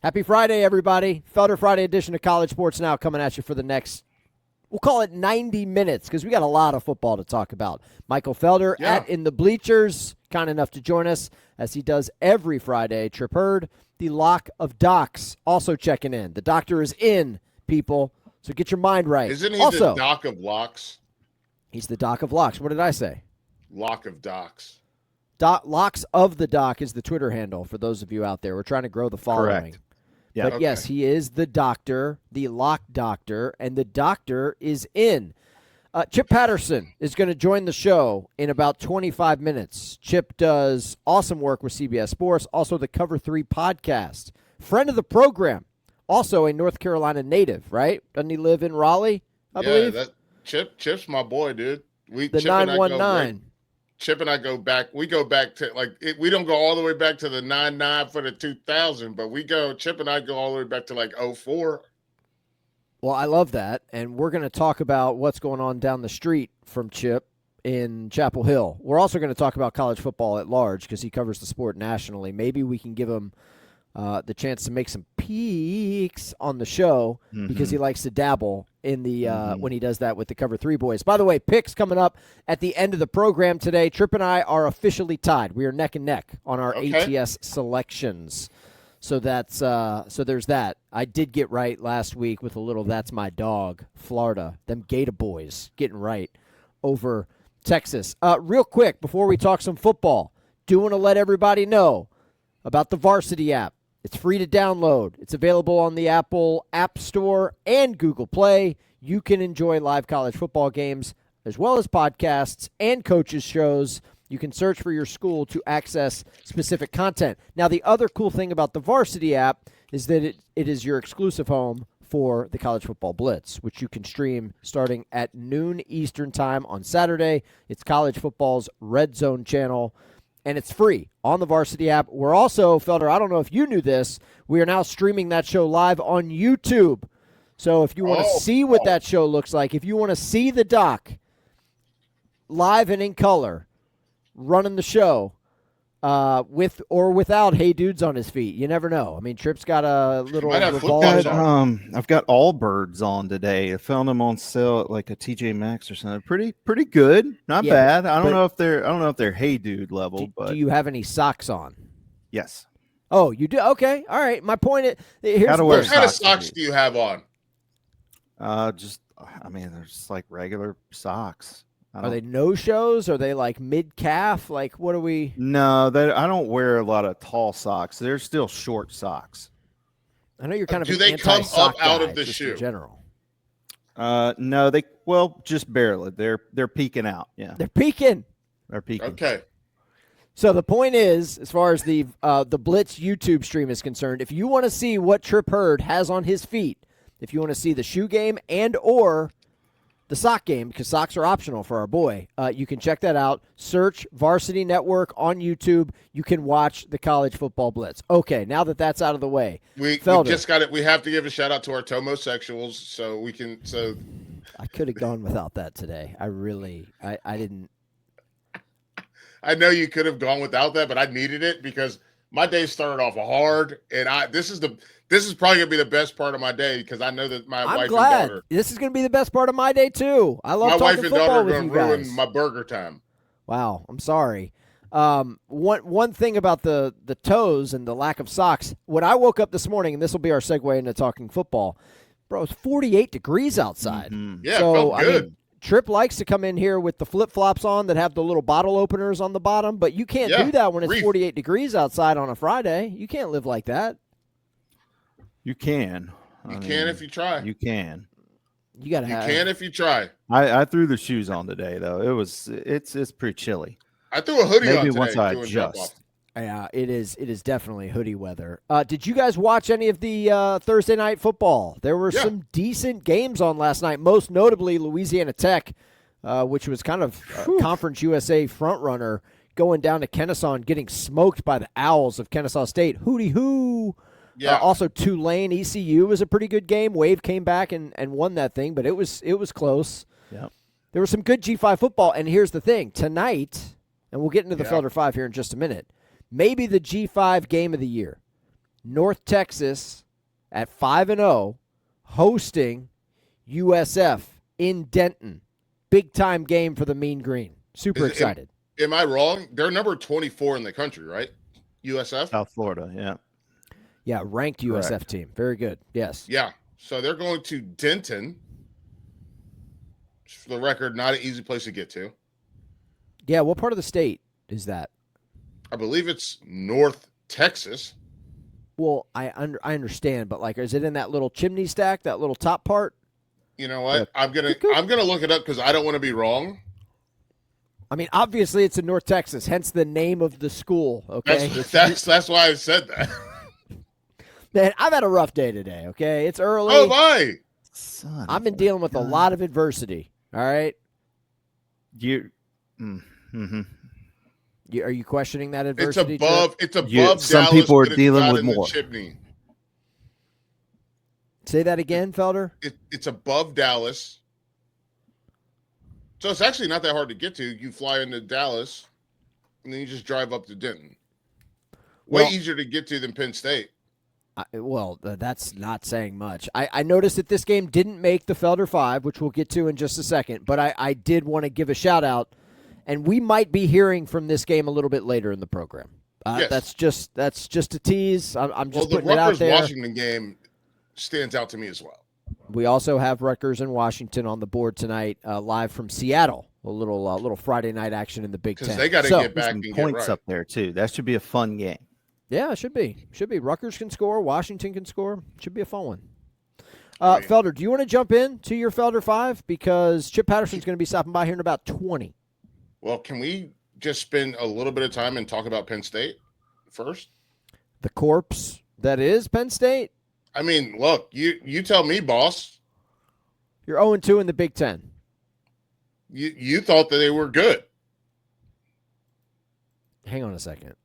Happy Friday, everybody. Felder Friday edition of College Sports Now coming at you for the next, we'll call it 90 minutes because we got a lot of football to talk about. Michael Felder at In the Bleachers, kind enough to join us as he does every Friday. Tripp Hartzell, the Lock of Docs, also checking in. The doctor is in, people, so get your mind right. Isn't he also, the Doc of Locks? He's the Doc of Locks. What did I say? Lock of Docs. Locks of the Doc is the Twitter handle for those of you out there. We're trying to grow the following. Correct. Yeah. But yes, he is the doctor, the lock doctor, and the doctor is in. Chip Patterson is going to join the show in about 25 minutes. Chip does awesome work with CBS Sports, also the Cover 3 podcast. Friend of the program, also a North Carolina native, right? Doesn't he live in Raleigh, I believe? Chip's my boy, dude. The 919. Chip and I go back. We go back to we don't go all the way back to the 99 for the 2000, but Chip and I go all the way back to 04. Well, I love that, and we're going to talk about what's going on down the street from Chip in Chapel Hill. We're also going to talk about college football at large because he covers the sport nationally. Maybe we can give him the chance to make some peeks on the show because he likes to dabble in the when he does that with the Cover 3 boys. By the way, picks coming up at the end of the program today. Tripp and I are officially tied. We are neck and neck on our ATS selections. So that's so there's that. I did get right last week with a little "That's My Dog," Florida. Them Gator boys getting right over Texas. Real quick before we talk some football, do want to let everybody know about the Varsity app. It's free to download. It's available on the Apple App Store and Google Play. You can enjoy live college football games as well as podcasts and coaches' shows. You can search for your school to access specific content. Now, the other cool thing about the Varsity app is that it is your exclusive home for the College Football Blitz, which you can stream starting at noon Eastern time on Saturday. It's college football's Red Zone channel, and it's free on the Varsity app. We're also, Felder, I don't know if you knew this, we are now streaming that show live on YouTube. So if you want to see what that show looks like, if you want to see the doc live and in color, running the show with or without Hey Dudes on his feet. You never know. I mean, Tripp's got a little revolver. I've got Allbirds on today. I found them on sale at like a TJ Maxx or something. Pretty good. Not bad. I don't know if they're Hey Dude level, but do you have any socks on? Yes. Oh, you do? Okay. All right. My point is here's what kind of socks do you have on? They're just like regular socks. Are they no-shows? Are they like mid-calf? Like, what are we? No, I don't wear a lot of tall socks. They're still short socks. I know you're kind of do they come up out of the shoe? In general. No, just barely. They're peeking out. Yeah, they're peeking. Okay. So the point is, as far as the Blitz YouTube stream is concerned, if you want to see what Tripp Hartzell has on his feet, if you want to see the shoe game and or the sock game, because socks are optional for our boy, you can check that out. Search Varsity Network on YouTube. You can watch the College Football Blitz. Okay, now that that's out of the way, we just got it. We have to give a shout out to our homosexuals, so we can. So I could have gone without that today. I didn't. I know you could have gone without that, but I needed it because my day started off hard, and this is probably gonna be the best part of my day because I know that my wife and daughter. This is gonna be the best part of my day too. I love my talking wife and football daughter with are you gonna guys. ruin my burger time. Wow, I'm sorry. One thing about the toes and the lack of socks. When I woke up this morning, and this will be our segue into talking football, bro, it's 48 degrees outside. Mm-hmm. Yeah, so, it felt good. I mean, Tripp likes to come in here with the flip-flops on that have the little bottle openers on the bottom, but you can't do that when it's 48 degrees outside on a Friday. You can't live like that. You can. You can if you try. You can. You can if you try. I threw the shoes on today though. It's pretty chilly. I threw a hoodie on maybe today. Once I adjust. Yeah, it is definitely hoodie weather. Did you guys watch any of the Thursday night football? There were some decent games on last night, most notably Louisiana Tech, which was kind of Conference USA frontrunner, going down to Kennesaw and getting smoked by the Owls of Kennesaw State. Hooty hoo! Yeah. Also, Tulane ECU was a pretty good game. Wave came back and won that thing, but it was close. Yeah. There was some good G5 football, and here's the thing. Tonight, and we'll get into the Felder Five here in just a minute, maybe the G5 game of the year. North Texas at 5-0, hosting USF in Denton. Big time game for the Mean Green. Super excited. Am I wrong? They're number 24 in the country, right? USF? South Florida, yeah. Yeah, ranked USF team. Very good. Yes. Yeah. So they're going to Denton. For the record, not an easy place to get to. Yeah, what part of the state is that? I believe it's North Texas. Well, I understand, but like, is it in that little chimney stack, that little top part? You know what? I'm gonna look it up because I don't want to be wrong. I mean, obviously it's in North Texas, hence the name of the school. Okay, that's why I said that. Man, I've had a rough day today. Okay, it's early. Oh my! I've been dealing with a lot of adversity. All right. Are you questioning that adversity? It's above. Some Dallas, people are but dealing with more. Chipney. Say that again, Felder. It's above Dallas, so it's actually not that hard to get to. You fly into Dallas, and then you just drive up to Denton. Way easier to get to than Penn State. That's not saying much. I noticed that this game didn't make the Felder Five, which we'll get to in just a second, but I did want to give a shout out, and we might be hearing from this game a little bit later in the program. Yes. That's just a tease. I'm just putting it out there. The Rutgers-Washington game stands out to me as well. We also have Rutgers and Washington on the board tonight, live from Seattle. A little Friday night action in the Big Ten. Because they got to get back and points get right. up there too. That should be a fun game. Yeah, it should be. Rutgers can score. Washington can score. Should be a fun one. Felder, do you want to jump in to your Felder Five? Because Chip Patterson's going to be stopping by here in about 20. Well, can we just spend a little bit of time and talk about Penn State first? The corpse that is Penn State? I mean, look, you tell me, boss. You're 0-2 in the Big Ten. You thought that they were good. Hang on a second.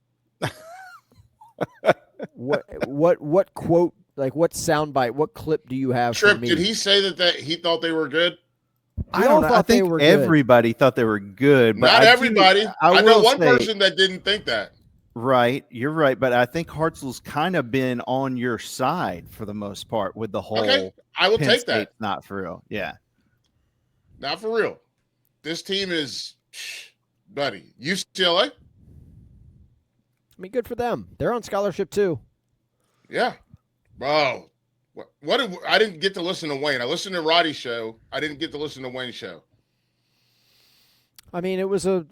What quote, like what soundbite, what clip do you have Tripp, for me? did he say that he thought they were good? I don't know. I think everybody thought they were good. But not everybody. I know one say, person that didn't think that. Right. You're right. But I think Hartzell's kind of been on your side for the most part with the whole. Okay. I will Penn take State, that. Not for real. Yeah. Not for real. This team is, buddy, UCLA. I mean, good for them. They're on scholarship too. Yeah. Bro. What I didn't get to listen to Wayne. I listened to Roddy's show. I didn't get to listen to Wayne's show. I mean, it was a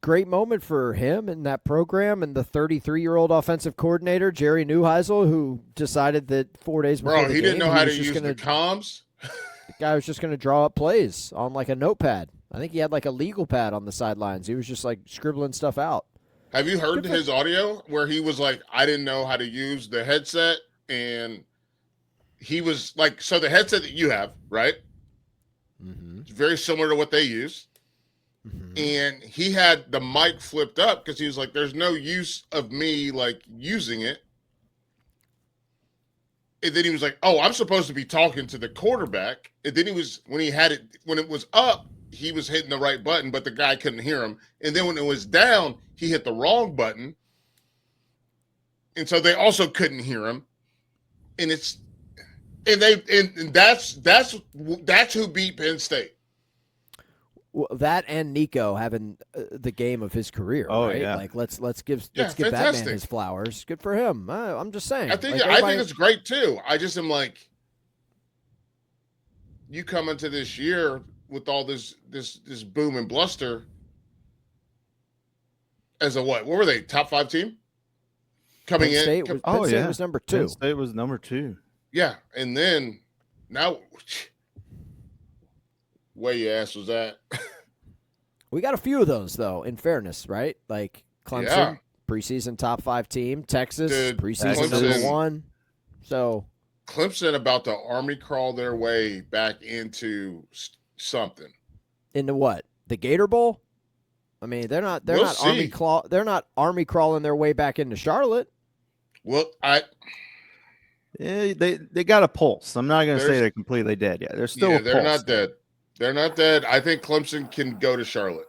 great moment for him and that program and the 33-year-old offensive coordinator, Jerry Neuheisel, who decided that 4 days before the game, he didn't know how to use the comms. The guy was just going to draw up plays on like a notepad. I think he had like a legal pad on the sidelines. He was just like scribbling stuff out. Have you heard his audio where he was like, I didn't know how to use the headset? And he was like, so the headset that you have, right? Mm-hmm. It's very similar to what they use. Mm-hmm. And he had the mic flipped up because he was like, there's no use of me like using it. And then he was like, oh, I'm supposed to be talking to the quarterback. And then when it was up, he was hitting the right button, but the guy couldn't hear him. And then when it was down, he hit the wrong button. And so they also couldn't hear him. And that's who beat Penn State. Well, that and Nico having the game of his career. Oh, right? yeah. Like let's give that man his flowers. Good for him. I'm just saying. I think it's great too. I just am like, you come into this year with all this boom and bluster as a what? What were they? Top 5 team coming Penn State in. Penn State was number 2. Penn State was number 2. Yeah, and then now, where your ass was at. We got a few of those though. In fairness, right? Like Clemson, preseason top 5 team. Texas, preseason number 1. So Clemson about to army crawl their way back into something. Into what? The Gator Bowl? I mean, they're not army crawling their way back into Charlotte. Well, they got a pulse. I'm not going to say they're completely dead yet. They're still they're not dead. They're not dead. I think Clemson can go to Charlotte.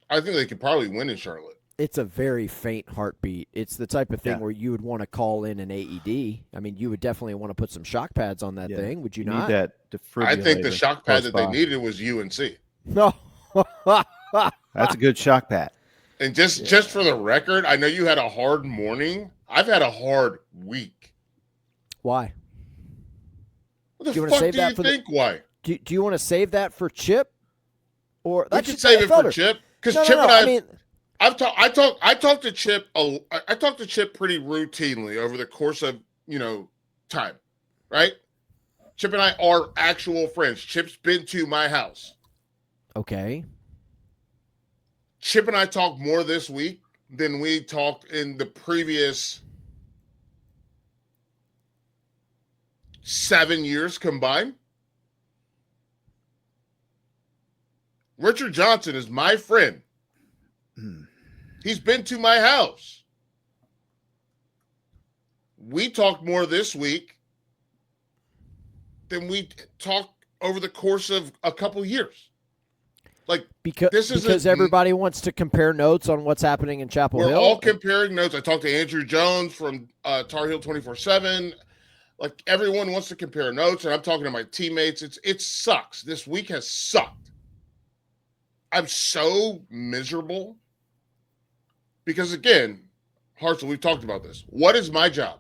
I think they could probably win in Charlotte. It's a very faint heartbeat. It's the type of thing Yeah. where you would want to call in an AED. I mean, you would definitely want to put some shock pads on that thing, would you need not? that I think the defibrillator shock pad close that they by. needed was UNC. No. That's a good shock pad. And just for the record, I know you had a hard morning. I've had a hard week. Why? What Do you the wanna fuck save do that you for the- think? Why? Do you want to save that for Chip? Or We that could should save it for Felder. Chip because No, Chip no, and no. I. I mean, I talked to Chip. I talked to Chip pretty routinely over the course of time, right? Chip and I are actual friends. Chip's been to my house. okay. Chip and I talked more this week than we talked in the previous 7 years combined. Richard Johnson is my friend. He's been to my house. We talked more this week than we talked over the course of a couple years. Like Because everybody wants to compare notes on what's happening in Chapel we're Hill. all comparing notes. I talked to Andrew Jones from Tar Heel 24/7. Like everyone wants to compare notes, and I'm talking to my teammates. It sucks. This week has sucked. I'm so miserable because again, Hartzell, we've talked about this. What is my job?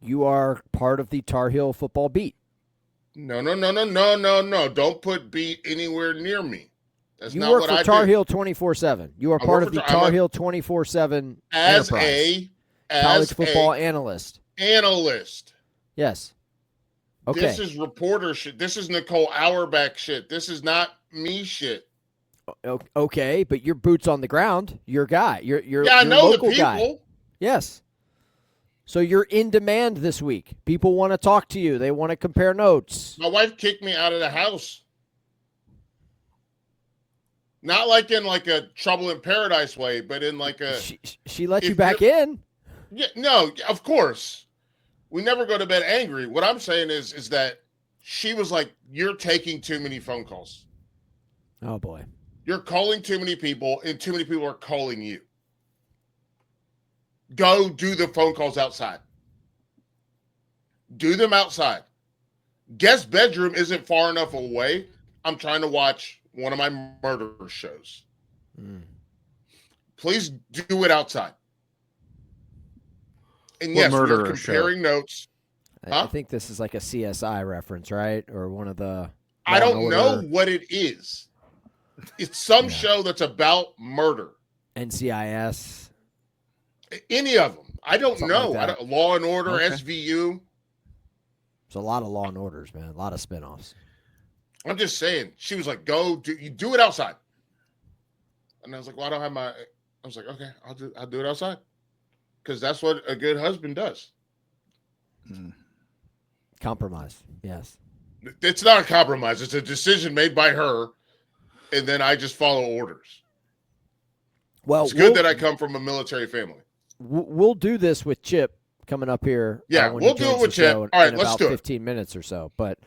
You are part of the Tar Heel football beat. No. Don't put beat anywhere near me. That's You not work what for I Tar do. Heel 24/7. You are I part work of the for Tar Heel 24/7 as enterprise. a College football analyst. analyst. Yes. Okay. This is reporter shit. This is Nicole Auerbach shit. This is not me shit. Okay, but you're boots on the ground. You're a guy. You're Yeah, I you're a know the local people. guy. Yes. So you're in demand this week. People want to talk to you. They want to compare notes. My wife kicked me out of the house. Not like in like a trouble in paradise way, but in like a She let you if back in. yeah, no, of course. We never go to bed angry. What I'm saying is that she was like, "You're taking too many phone calls. Oh boy. You're calling too many people, and too many people are calling you. Go do the phone calls outside. Do them outside. Guest bedroom isn't far enough away. I'm trying to watch one of my murder shows. Please do it outside." And What yes, we're murderer comparing notes. I think this is like a CSI reference, right? Or one of the. I Law and don't know Order, what it is. It's some show that's about murder. NCIS. Any of them. I don't Something know. like that. Law and Order, Okay. SVU. There's a lot of Law and Orders, man. A lot of spinoffs. I'm just saying. She was like, "Go do it outside." And I was like, "Well, I don't have my." I was like, "Okay, I'll do it outside," because that's what a good husband does. Compromise. Yes. It's not a compromise. It's a decision made by her, and then I just follow orders. Well, It's good that I come from a military family. We'll do this with Chip coming up here. Yeah, when we'll he do it joins with the Chip. show All right, in let's about do it. 15 minutes or so. But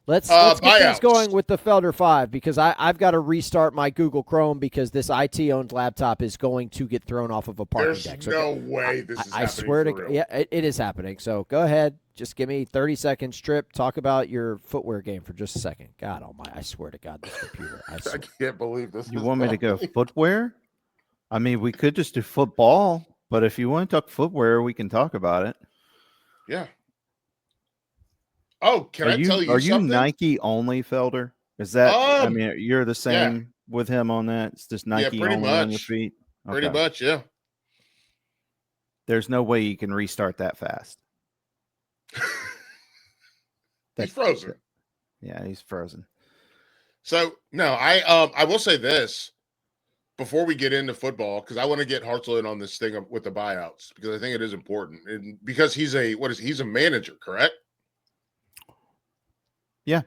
let's get things Buyouts. going with the Felder Five because I've got to restart my Google Chrome because this IT-owned laptop is going to get thrown off of a parking There's deck. no way this is happening. I swear for to real. yeah, it is happening. So go ahead, just give me 30 seconds. Trip, talk about your footwear game for just a second. God Almighty, I swear to God, this computer. I I swear. can't believe this. You is want me to go happening. footwear? I mean, we could just do football, but if you want to talk footwear, we can talk about it. Yeah. Oh, can I tell you Are you something? Nike only, Felder? Is that? I mean, you're the yeah. same with him on that. It's just Nike pretty only on your much. feet. Pretty Okay. much, yeah. There's no way you can restart that fast. He's frozen. Yeah, he's frozen. So no, I will say this before we get into football because I want to get Hartzell in on this thing with the buyouts because I think it is important and because he's a manager, correct? Yeah.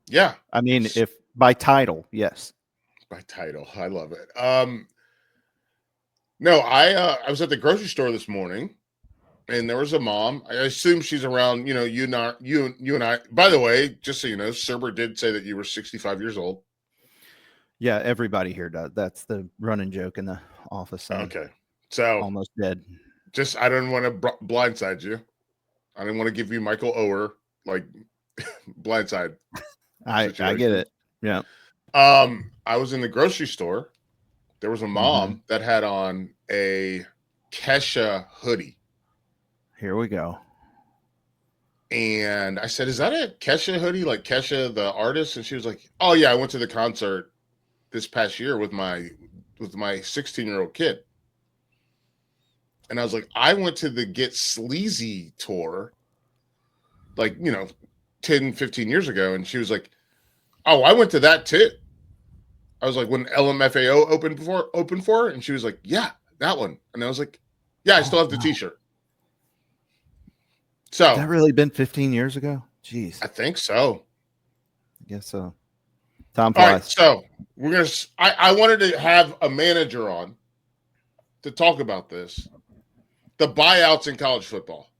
Yeah. I mean, if by title, yes. By title, I love it. No, I was at the grocery store this morning, and there was a mom. I assume she's around. You and I. By the way, just so you know, Cerber did say that you were 65 years old. Yeah, everybody here does. That's the running joke in the office. Okay. So almost dead. Just I don't want to blindside you. I didn't want to give you Michael Oher like blindside. I get it. Yeah. I was in the grocery store. There was a mom that had on a Kesha hoodie. Here we go. And I said, "Is that a Kesha hoodie, like Kesha the artist?" And she was like, "Oh yeah, I went to the concert this past year with my 16-year-old kid." And I was like, "I went to the Get Sleazy tour, like 10, 15 years ago." And she was like, "Oh, I went to that too." I was like, "When LMFAO opened for her?" And she was like, "Yeah, that one." And I was like, "Yeah, I still have the T-shirt." So has that really been 15 years ago? Jeez, I think so. I guess so. Time All flies. right, so we're gonna. I wanted to have a manager on to talk about this, the buyouts in college football.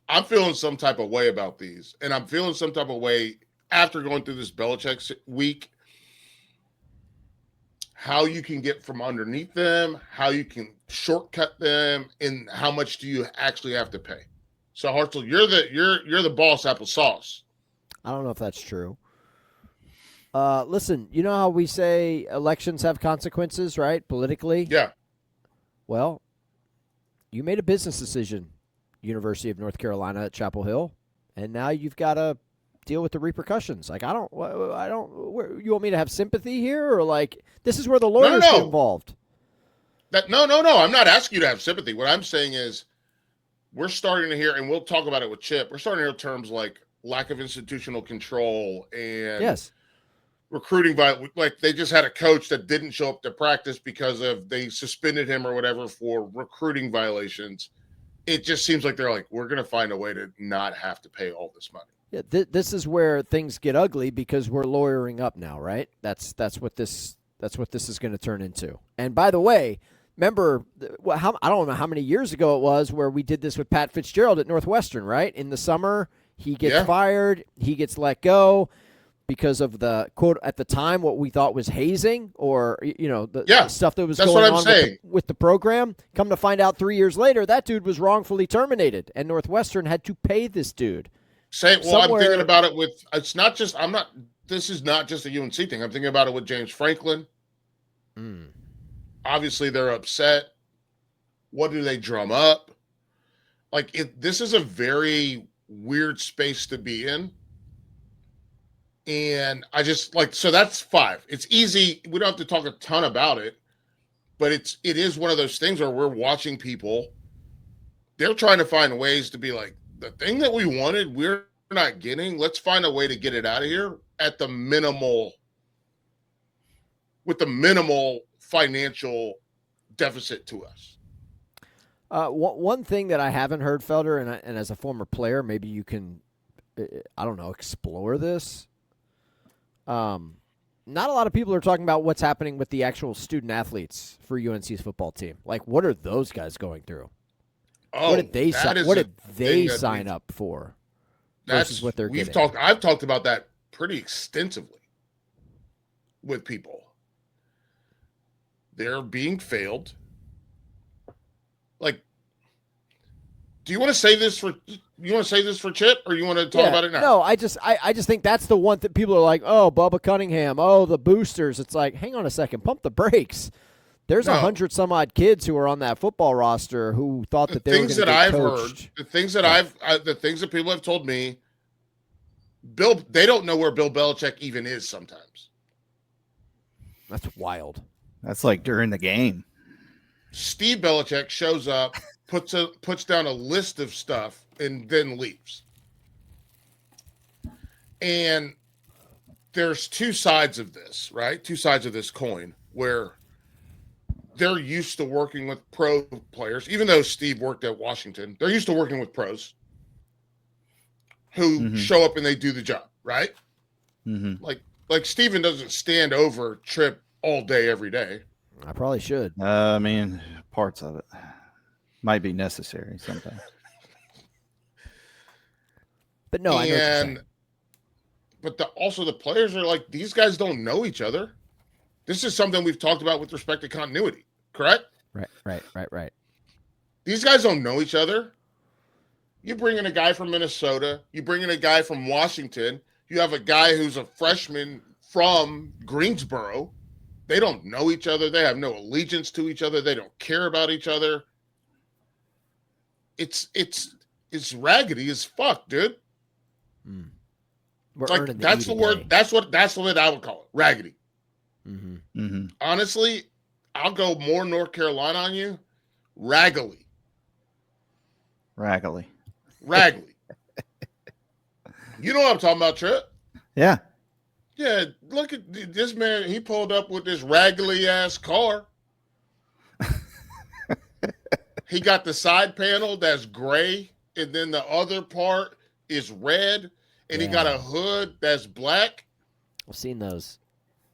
I'm feeling some type of way about these, and I'm feeling some type of way after going through this Belichick week. How you can get from underneath them, how you can shortcut them, and how much do you actually have to pay? So Hartzell, you're the boss applesauce. I don't know if that's true. Listen, you know how we say elections have consequences, right? Politically? Yeah. Well, you made a business decision, University of North Carolina at Chapel Hill, and now you've got to deal with the repercussions. Like, you want me to have sympathy here, or like this is where the lawyers get involved? No. I'm not asking you to have sympathy. What I'm saying is, we're starting to hear, and we'll talk about it with Chip. We're starting to hear terms like lack of institutional control and recruiting. Like they just had a coach that didn't show up to practice because they suspended him or whatever for recruiting violations. It just seems like they're like, we're going to find a way to not have to pay all this money. Yeah, this is where things get ugly because we're lawyering up now, right? That's what this is going to turn into. And by the way, remember, I don't know how many years ago it was where we did this with Pat Fitzgerald at Northwestern, right? In the summer, he gets fired, he gets let go because of the quote at the time what we thought was hazing or the stuff that was going on with the program. Come to find out 3 years later, that dude was wrongfully terminated, and Northwestern had to pay this dude. I'm thinking about it with, it's not just, this is not just a UNC thing. I'm thinking about it with James Franklin. Obviously, they're upset. What do they drum up? Like, this is a very weird space to be in. And I just so that's 5. It's easy. We don't have to talk a ton about it, but it is one of those things where we're watching people. They're trying to find ways to be like, the thing that we wanted, we're not getting. Let's find a way to get it out of here with the minimal financial deficit to us. One thing that I haven't heard, Felder, and as a former player, maybe you can, explore this. Not a lot of people are talking about what's happening with the actual student athletes for UNC's football team. Like, what are those guys going through? What did they sign up for? Versus what they're getting. I've talked about that pretty extensively with people. They're being failed. Like, do you want to say this for Chip, or you want to talk about it now? No, I just think that's the one that people are like, oh, Bubba Cunningham, oh, the boosters. It's like, hang on a second, pump the brakes. There's 100 some odd kids who are on that football roster who thought that they were going to get coached. The things that people have told me, they don't know where Bill Belichick even is sometimes. That's wild. That's like during the game. Steve Belichick shows up, puts down a list of stuff, and then leaves. And there's two sides of this, right? Two sides of this coin where they're used to working with pro players, even though Steve worked at Washington. They're used to working with pros who show up and they do the job, right? Like Steven doesn't stand over Tripp all day, every day. I probably should. I mean, parts of it might be necessary sometimes. But no, I know what you're saying. but also the players are like, these guys don't know each other. This is something we've talked about with respect to continuity, correct? Right. These guys don't know each other. You bring in a guy from Minnesota. You bring in a guy from Washington. You have a guy who's a freshman from Greensboro. They don't know each other. They have no allegiance to each other. They don't care about each other. It's raggedy as fuck, dude. We're Like that's the word. That's the word I would call it. Raggedy. Honestly, I'll go more North Carolina on you. Raggedy. You know what I'm talking about, Tripp? Yeah. Yeah, look at this man. He pulled up with this raggedy ass car. He got the side panel that's gray, and then the other part is red, and he got a hood that's black. I've seen those.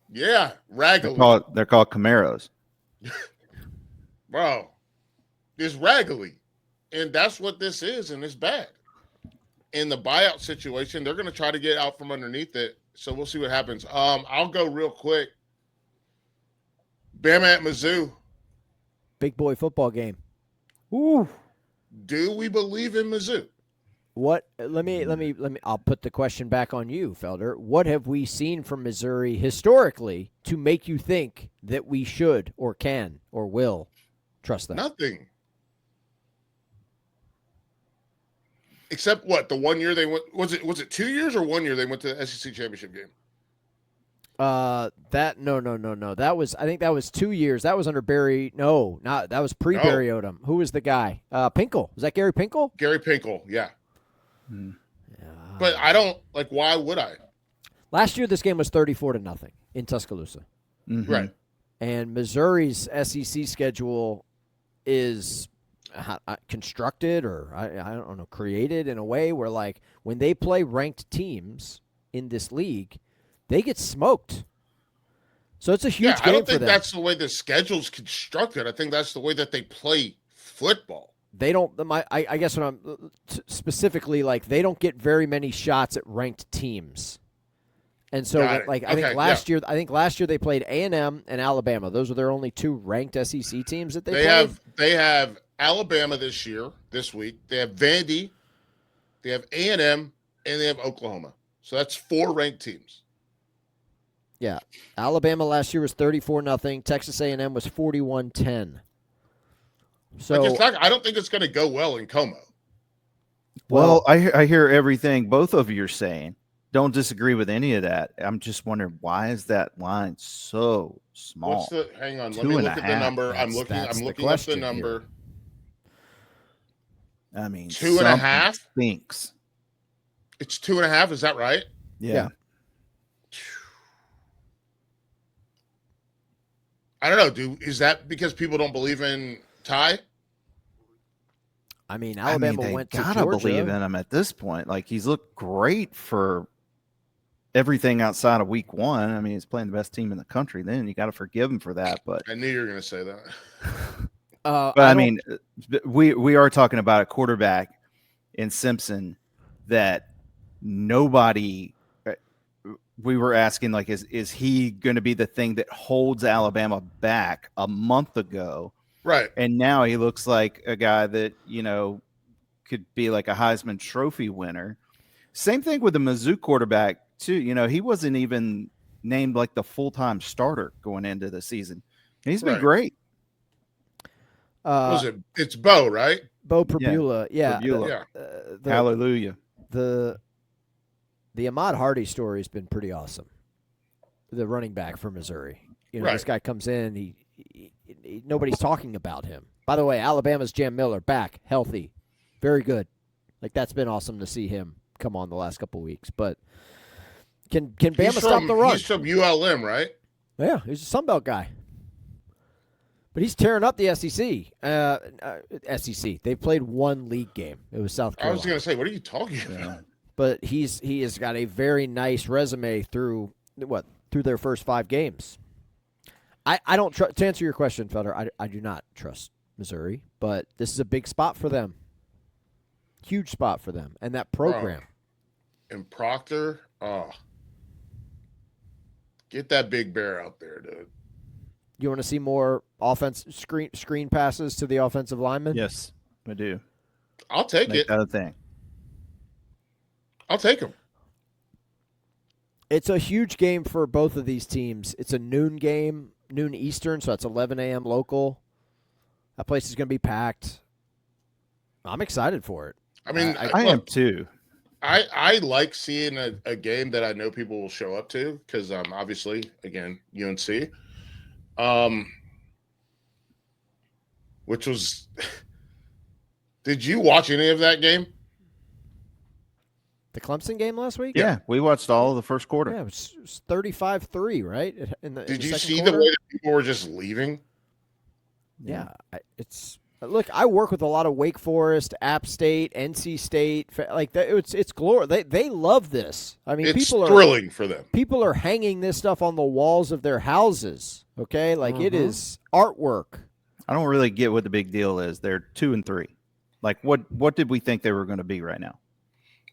Yeah, raggedy. They're called Camaros. Bro, it's raggedy. And that's what this is, and it's bad. In the buyout situation, they're going to try to get out from underneath it. So we'll see what happens. I'll go real quick. Bama at Mizzou. Big boy football game. Ooh. Do we believe in Mizzou? What? Let me. I'll put the question back on you, Felder. What have we seen from Missouri historically to make you think that we should or can or will trust them? Nothing. Except what? The 1 year they went, was it 2 years or 1 year they went to the SEC championship game? No. I think that was 2 years. That was under Barry. No, not that was pre-Barry Odom. Who was the guy? Pinkel. Was that Gary Pinkel? Gary Pinkel, yeah. But I don't like. Why would I? Last year, this game was 34-0 in Tuscaloosa. Right. And Missouri's SEC schedule is constructed or I don't know, created in a way where, like, when they play ranked teams in this league, they get smoked. So it's a huge game for them. I don't think that's the way the schedule's constructed. I think that's the way that they play football. They don't. I guess what I'm specifically, like, they don't get very many shots at ranked teams. And so, I think last year they played A&M and Alabama. Those were their only two ranked SEC teams that they played. They have Alabama this week. They have Vandy, they have A&M, and they have Oklahoma. So that's 4 ranked teams. Yeah, Alabama last year was 34-0. Texas A&M was 41-10. So I don't think it's going to go well in Como. Well, I hear everything both of you are saying. Don't disagree with any of that. I'm just wondering, why is that line so small? Hang on, let me look at the number. I'm looking up the number. Here. I mean, 2.5 stinks. It's 2.5. Is that right? Yeah. I don't know, is that because people don't believe in Ty? I mean, Alabama went to Georgia. Gotta believe in him at this point. Like, he's looked great for everything outside of week 1. I mean, he's playing the best team in the country. Then you got to forgive him for that. But I knew you were going to say that. But I mean, we are talking about a quarterback in Simpson that nobody. We were asking, like, is he going to be the thing that holds Alabama back a month ago? Right. And now he looks like a guy that, could be like a Heisman Trophy winner. Same thing with the Mizzou quarterback, too. He wasn't even named like the full-time starter going into the season. And he's been great. It's Bo, right? Bo Prabula. Yeah. Hallelujah. The Ahmad Hardy story has been pretty awesome. The running back for Missouri. This guy comes in, he nobody's talking about him. By the way, Alabama's Jam Miller back, healthy, very good. Like, that's been awesome to see him come on the last couple of weeks. But can Bama stop the run? He's from ULM, right? Yeah, he's a Sun Belt guy. But he's tearing up the SEC. SEC. They've played one league game. It was South Carolina. I was going to say, what are you talking about? But he has got a very nice resume through their first 5 games. I don't trust, to answer your question, Felder, I do not trust Missouri, but this is a big spot for them. Huge spot for them and that program. And Proctor, Get that big bear out there, dude. You want to see more offense screen passes to the offensive lineman? Yes, I do. I'll take Make it. that a thing. I'll take him. It's a huge game for both of these teams. It's a noon game, noon Eastern, so it's 11 a.m. local. That place is going to be packed. I'm excited for it. I mean, I am too. I like seeing a game that I know people will show up to because obviously, again, UNC. Which was – did you watch any of that game? The Clemson game last week? Yeah, we watched all of the first quarter. Yeah, it was 35-3, right? Did you see the way that people were just leaving? Yeah, look, I work with a lot of Wake Forest, App State, NC State. Like it's glory. They love this. I mean, it's thrilling for them. People are hanging this stuff on the walls of their houses. Okay, like it is artwork. I don't really get what the big deal is. They're 2-3. Like what did we think they were going to be right now?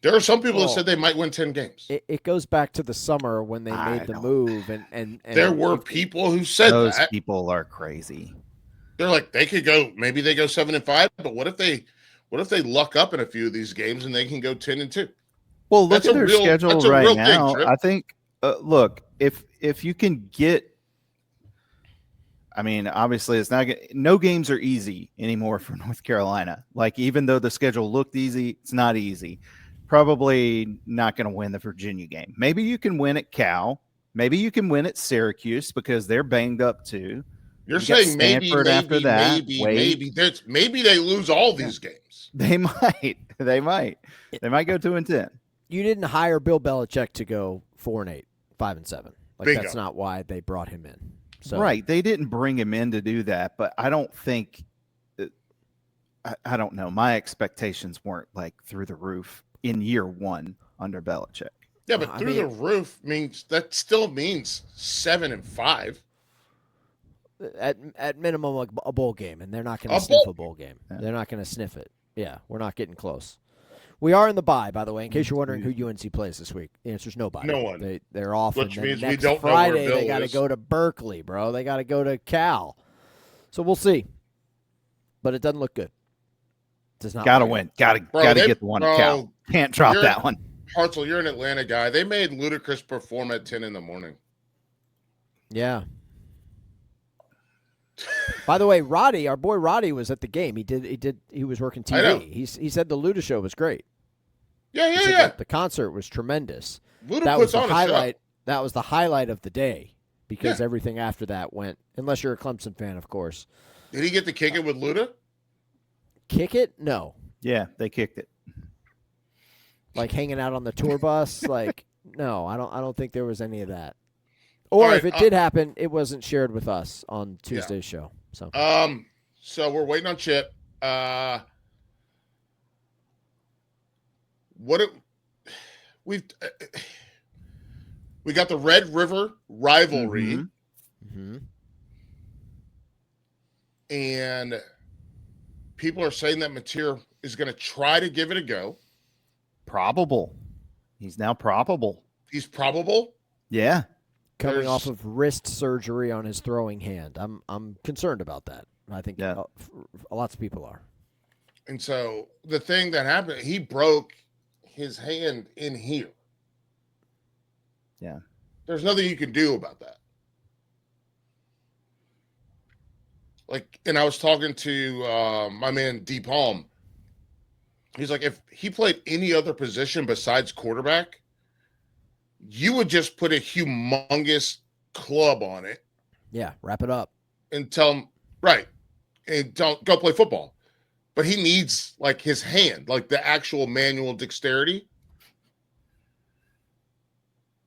There are some people that said they might win 10 games. It goes back to the summer when they made the move, and there were people who said those that. People are crazy. They're like, they could go, maybe they go 7-5, but what if they luck up in a few of these games and they can go 10-2? Well, look at their schedule right now. Thing, I think, look, if you can get, I mean, obviously it's not, no games are easy anymore for North Carolina. Like, even though the schedule looked easy, it's not easy. Probably not going to win the Virginia game. Maybe you can win at Cal. Maybe you can win at Syracuse because they're banged up too. You're saying maybe after that, maybe they lose all these games. They might. They might go 2-10. You didn't hire Bill Belichick to go 4-8, 5-7. Like Bingo. That's not why they brought him in. So. Right. They didn't bring him in to do that, but I don't think I don't know. My expectations weren't like through the roof in year one under Belichick. Yeah, but the roof means that still means 7-5. At minimum, like a bowl game, and they're not going to sniff a bowl game. Yeah. They're not going to sniff it. Yeah, we're not getting close. We are in the bye, by the way, in case you're wondering who UNC plays this week. The answer is nobody. No one. They're off. Which means next we don't Friday, know where Bill they got to go to Berkeley, bro. They got to go to Cal. So we'll see. But it doesn't look good. Does not. Got to win. Got to get the one at Cal. Can't drop that one. Hartzell, you're an Atlanta guy. They made Ludacris perform at 10 in the morning. Yeah. By the way, Roddy, our boy Roddy, was at the game. He was working TV. He said the Luda show was great. Yeah. The concert was tremendous. Luda that was puts the on highlight. A show. That was the highlight of the day because everything after that went. Unless you're a Clemson fan, of course. Did he get to kick it with Luda? Kick it? No. Yeah, they kicked it. Like hanging out on the tour bus? Like, no, I don't think there was any of that. Or if it did happen, it wasn't shared with us on Tuesday's show. So we're waiting on Chip. We got the Red River rivalry. Mm-hmm. And people are saying that Mateer is going to try to give it a go. Probable. He's now probable. He's probable? Yeah. Coming off of wrist surgery on his throwing hand. I'm concerned about that. I think lots of people are. And so the thing that happened, he broke his hand in here. Yeah. There's nothing you can do about that. Like, and I was talking to my man D Palm. He's like, if he played any other position besides quarterback, you would just put a humongous club on it. Yeah, wrap it up. And tell him, right, and don't go play football. But he needs, like, his hand, like the actual manual dexterity.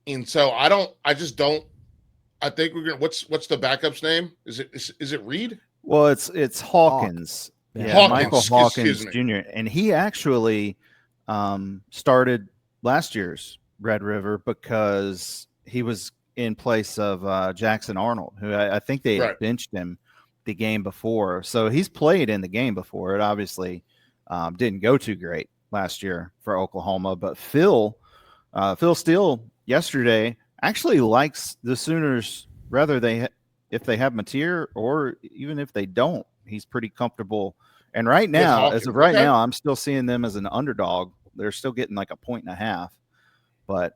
And so I think we're going to, what's the backup's name? Is it Reed? Well, it's Hawkins. Yeah, Hawkins, Michael Hawkins Jr. And he actually started last year's Red River because he was in place of Jackson Arnold, who I think they benched him the game before. So he's played in the game before. It obviously didn't go too great last year for Oklahoma. But Phil Steele yesterday actually likes the Sooners, if they have Mateer or even if they don't. He's pretty comfortable. And right now, as of right now, I'm still seeing them as an underdog. They're still getting like 1.5 points. But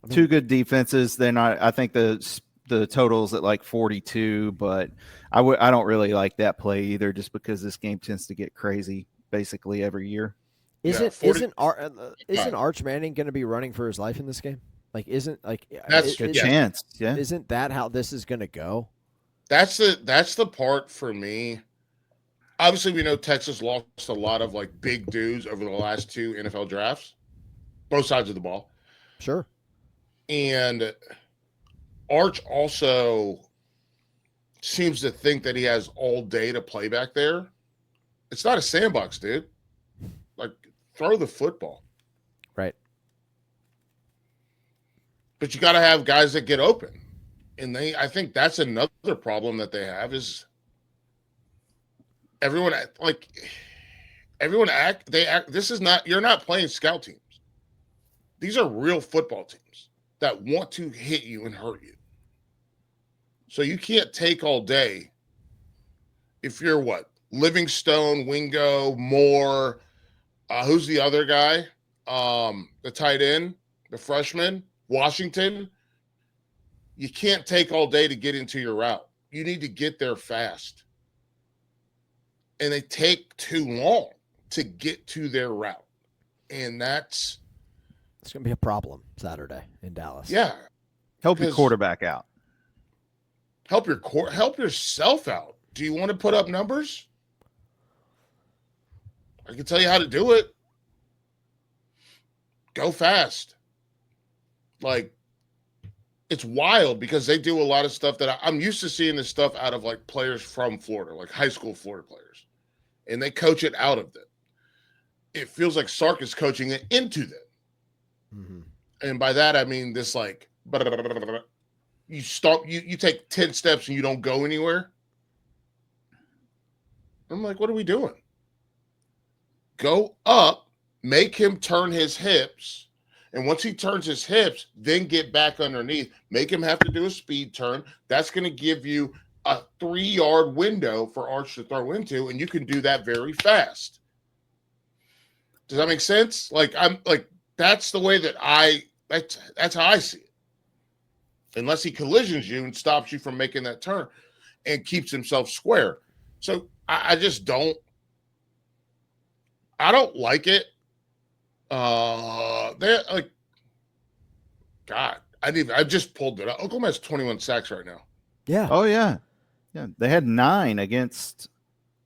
two good defenses. They're not. I think the total's at like 42, but I don't really like that play either, just because this game tends to get crazy basically every year. Isn't Arch Manning going to be running for his life in this game? Like, that's a good chance? Yeah. Isn't that how this is going to go? That's the part for me. Obviously, we know Texas lost a lot of like big dudes over the last 2 NFL drafts, both sides of the ball. Sure. And Arch also seems to think that he has all day to play back there. It's not a sandbox, dude. Like, throw the football. Right. But you got to have guys that get open. And I think that's another problem that they have is everyone act. This is not, you're not playing scout teams. These are real football teams that want to hit you and hurt you. So you can't take all day. If you're Livingstone, Wingo, Moore, who's the other guy? The tight end, the freshman, Washington. You can't take all day to get into your route. You need to get there fast. And they take too long to get to their route. And it's going to be a problem Saturday in Dallas. Yeah. Help your quarterback out. Help yourself out. Do you want to put up numbers? I can tell you how to do it. Go fast. Like, it's wild because they do a lot of stuff that I'm used to seeing this stuff out of like players from Florida, like high school Florida players, and they coach it out of them. It feels like Sark is coaching it into them. Mm-hmm. And by that, I mean this, like, you take 10 steps and you don't go anywhere. I'm like, what are we doing? Go up, make him turn his hips. And once he turns his hips, then get back underneath. Make him have to do a speed turn. That's going to give you a 3-yard window for Arch to throw into, and you can do that very fast. Does that make sense? That's the way that that's how I see it. Unless he collisions you and stops you from making that turn and keeps himself square. So I just don't like it. They're like, God, I just pulled it up. Oklahoma has 21 sacks right now. Yeah. Oh yeah. Yeah. They had 9 against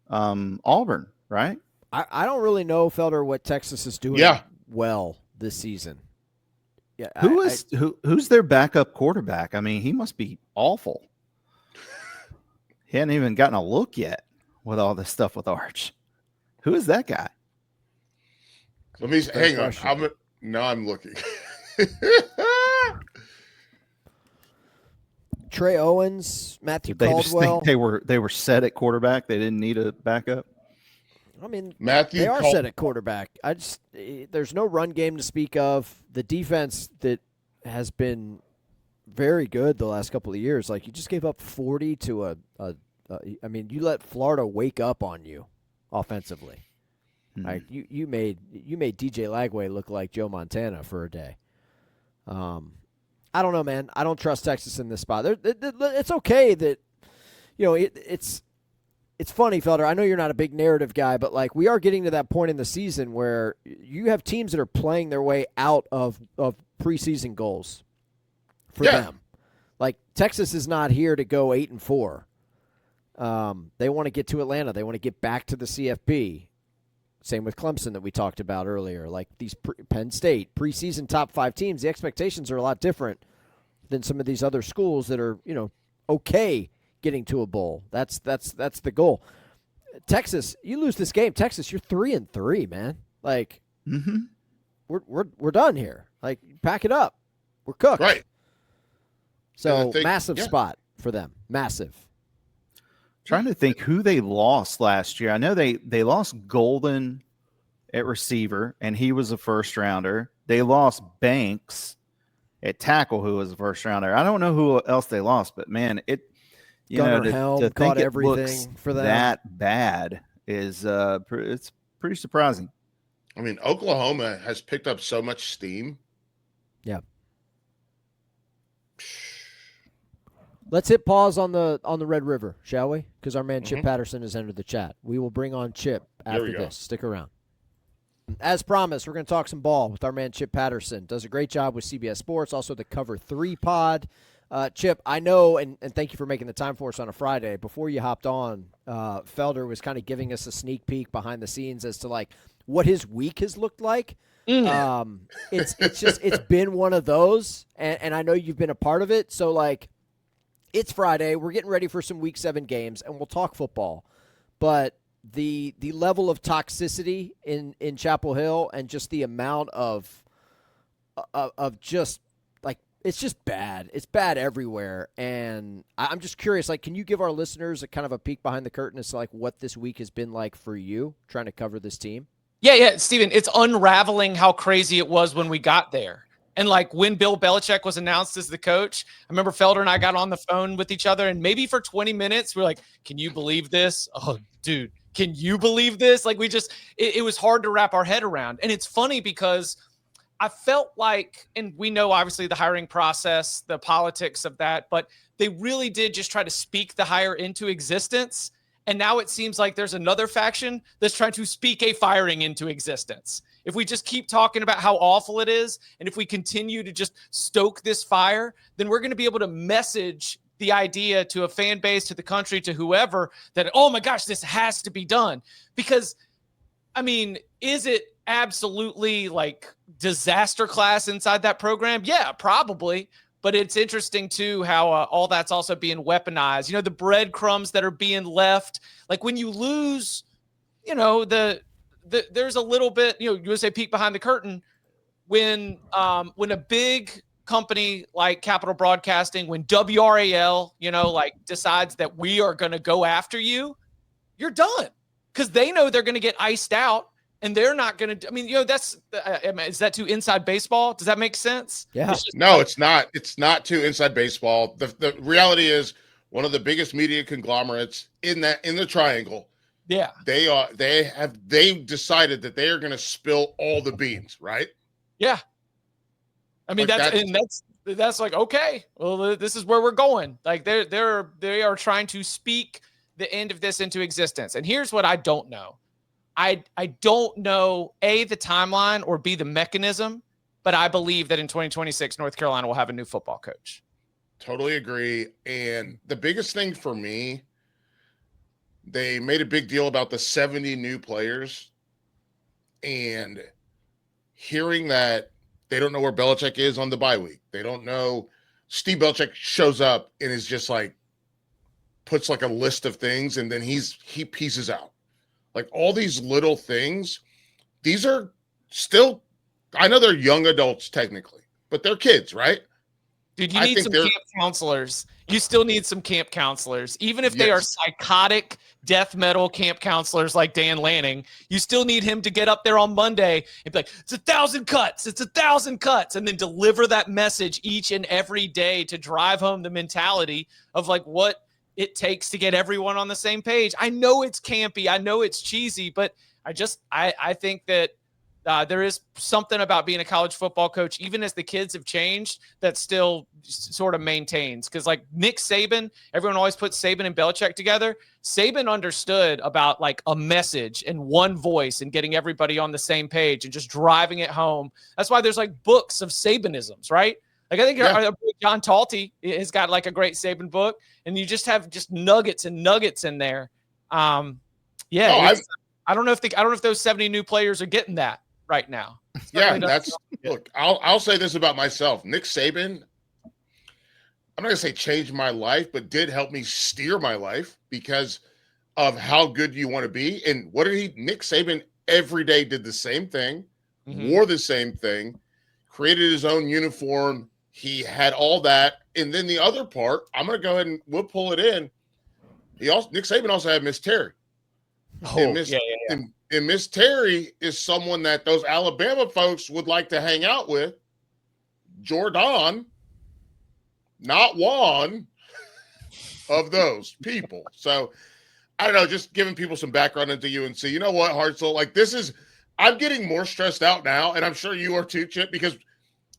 Auburn, right? I don't really know, Felder, what Texas is doing well this season. Yeah. Who's their backup quarterback? I mean, he must be awful. He hadn't even gotten a look yet with all this stuff with Arch. Who is that guy? Let me hang on. I'm looking. Trey Owens, Matthew They Caldwell. just think they were set at quarterback. They didn't need a backup. I mean, they are set at quarterback. There's no run game to speak of. The defense that has been very good the last couple of years. Like, you just gave up 40 to you let Florida wake up on you offensively. Mm-hmm. Like, you made DJ Lagway look like Joe Montana for a day. I don't know, man. I don't trust Texas in this spot. It's okay that, it's funny, Felder. I know you're not a big narrative guy, but like, we are getting to that point in the season where you have teams that are playing their way out of preseason goals for them. Like, Texas is not here to go 8-4. They want to get to Atlanta. They want to get back to the CFP. Same with Clemson that we talked about earlier. Like, these Penn State preseason top 5 teams, the expectations are a lot different than some of these other schools that are, okay getting to a bowl. That's the goal. Texas, you lose this game. Texas, you're 3-3, man. Like, we're done here. Like, pack it up. We're cooked. Right. So massive spot for them. Massive. Trying to think who they lost last year. I know they lost Golden at receiver, and he was a first rounder. they lost Banks at tackle, who was the first rounder. I don't know who else they lost, but man, Gunnar Helm to caught think it everything looks for them. that bad is it's pretty surprising. I mean, Oklahoma has picked up so much steam. Yeah. Let's hit pause on the Red River, shall we? Because our man Chip Patterson has entered the chat. We will bring on Chip after this. Stick around. As promised, we're going to talk some ball with our man Chip Patterson. Does a great job with CBS Sports, also the Cover 3 pod. Chip, I know, and thank you for making the time for us on a Friday. Before you hopped on, Felder was kind of giving us a sneak peek behind the scenes as to like what his week has looked like. It's been one of those, and I know you've been a part of it. So like, it's Friday. We're getting ready for some Week 7 games, and we'll talk football. But the level of toxicity in Chapel Hill and just the amount of just like it's just bad. It's bad everywhere, and I'm just curious. Like, can you give our listeners a kind of a peek behind the curtain as to like what this week has been like for you trying to cover this team? Yeah, Steven, it's unraveling how crazy it was when we got there. And like when Bill Belichick was announced as the coach, I remember Felder and I got on the phone with each other, and maybe for 20 minutes, we're like, can you believe this? Oh, dude, can you believe this? Like it was hard to wrap our head around. And it's funny because I felt like, and we know obviously the hiring process, the politics of that, but they really did just try to speak the hire into existence. And now it seems like there's another faction that's trying to speak a firing into existence. If we just keep talking about how awful it is, and if we continue to just stoke this fire, then we're going to be able to message the idea to a fan base, to the country, to whoever that, oh my gosh, this has to be done. Because, I mean, is it absolutely like disaster class inside that program? Yeah, probably. But it's interesting, too, how all that's also being weaponized. You know, the breadcrumbs that are being left. Like when you lose, you know, there's a little bit, you know, you would say peek behind the curtain when a big company like Capital Broadcasting, when WRAL, you know, like decides that we are going to go after you, you're done because they know they're going to get iced out. And they're not going to, I mean, you know, is that too inside baseball? Does that make sense? Yeah. No, it's not. It's not too inside baseball. The reality is one of the biggest media conglomerates in the triangle. Yeah. They decided that they are going to spill all the beans, right? Yeah. I mean, that's like, okay, well, this is where we're going. Like they are trying to speak the end of this into existence. And here's what I don't know. I don't know, A, the timeline, or B, the mechanism, but I believe that in 2026, North Carolina will have a new football coach. Totally agree. And the biggest thing for me, they made a big deal about the 70 new players, and hearing that they don't know where Belichick is on the bye week. They don't know. Steve Belichick shows up and is just like, puts like a list of things, and then he pieces out. Like all these little things, these are still, I know they're young adults technically, but they're kids, right? Dude, you need some camp counselors. You still need some camp counselors. Even if they are psychotic death metal camp counselors like Dan Lanning, you still need him to get up there on Monday and be like, it's 1,000 cuts. It's 1,000 cuts. And then deliver that message each and every day to drive home the mentality of like what it takes to get everyone on the same page. I know it's campy. I know it's cheesy, but I think that there is something about being a college football coach, even as the kids have changed, that still sort of maintains. Because like Nick Saban, everyone always puts Saban and Belichick together. Saban understood about like a message and one voice and getting everybody on the same page and just driving it home. That's why there's like books of Sabanisms, right? Like I think John Talty has got like a great Saban book, and you just have just nuggets and nuggets in there. I don't know if those 70 new players are getting that right now. Look, I'll say this about myself. Nick Saban, I'm not gonna say changed my life, but did help me steer my life because of how good you want to be. And what did Nick Saban every day did the same thing, wore the same thing, created his own uniform. He had all that. And then the other part, I'm going to go ahead and we'll pull it in. Nick Saban also had Miss Terry. And Miss Terry is someone that those Alabama folks would like to hang out with. Jordan, not one of those people. So I don't know, just giving people some background into UNC. You know what, Hartzell? Like I'm getting more stressed out now, and I'm sure you are too, Chip, because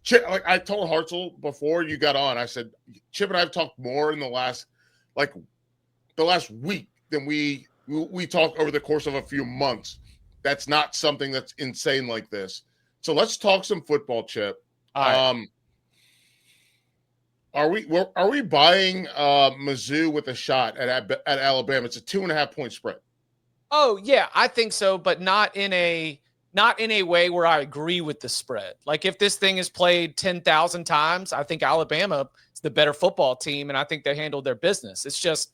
Chip, like I told Hartzell before you got on, I said, Chip and I have talked more in the last week than we talked over the course of a few months. That's not something that's insane like this. So let's talk some football, Chip. All right. Are we buying Mizzou with a shot at Alabama? It's a 2.5-point spread. Oh yeah, I think so, but not in a way where I agree with the spread. Like if this thing is played 10,000 times, I think Alabama is the better football team, and I think they handled their business. It's just